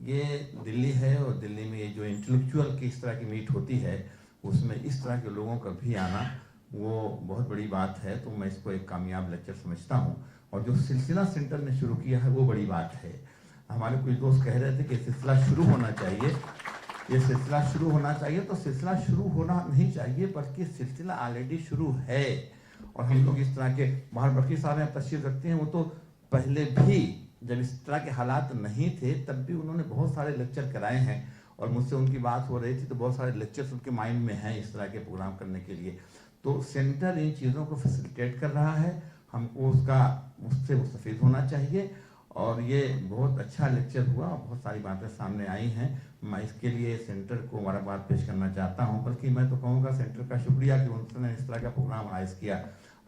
ये दिल्ली है और दिल्ली में ये जो इंटेलेक्चुअल की इस तरह की मीट होती है उसमें इस तरह के लोगों का भी आना वो बहुत बड़ी बात है. तो मैं इसको एक कामयाब लेक्चर समझता हूँ और जो सिलसिला सेंटर ने शुरू किया है वो बड़ी बात है. हमारे कुछ दोस्त कह रहे थे कि सिलसिला शुरू होना चाहिए, ये सिलसिला शुरू होना चाहिए. तो सिलसिला शुरू होना नहीं चाहिए बल्कि सिलसिला ऑलरेडी शुरू है. और हम लोग इस तरह के बाहर बखरी साहब में तशरीफ रखते हैं, वो तो पहले भी जब इस तरह के हालात नहीं थे तब भी उन्होंने बहुत सारे लेक्चर कराए हैं और मुझसे उनकी बात हो रही थी तो बहुत सारे लेक्चर्स उनके माइंड में हैं इस तरह के प्रोग्राम करने के लिए. तो सेंटर इन चीज़ों को फैसिलिटेट कर रहा है, हमको उससे मुस्तफ़ीद होना चाहिए. और ये बहुत अच्छा लेक्चर हुआ, बहुत सारी बातें सामने आई हैं. मैं इसके लिए सेंटर को मुबारकबाद पेश करना चाहता हूं, बल्कि मैं तो कहूँगा सेंटर का शुक्रिया कि उन्होंने इस तरह का प्रोग्राम ऑर्गेनाइज किया.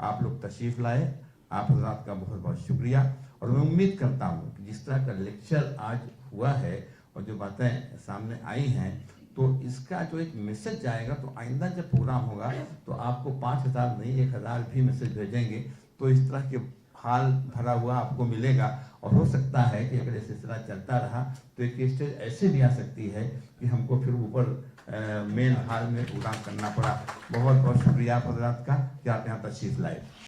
आप लोग तशरीफ़ लाए, आप हज़रात का बहुत बहुत शुक्रिया। और मैं उम्मीद करता हूँ कि जिस तरह का लेक्चर आज हुआ है और जो बातें सामने आई हैं, तो इसका जो एक मैसेज जाएगा, तो आइंदा जब प्रोग्राम होगा तो आपको 5,000 नहीं 1,000 भी मैसेज भेजेंगे, तो इस तरह के हाल भरा हुआ आपको मिलेगा। और हो सकता है कि अगर ये सिलसिला चलता रहा तो एक स्टेज ऐसे भी आ सकती है कि हमको फिर ऊपर मेन हाल में प्रोग्राम करना पड़ा। बहुत बहुत शुक्रिया आप हज़रात का कि आप यहाँ तशरीफ़ लाए।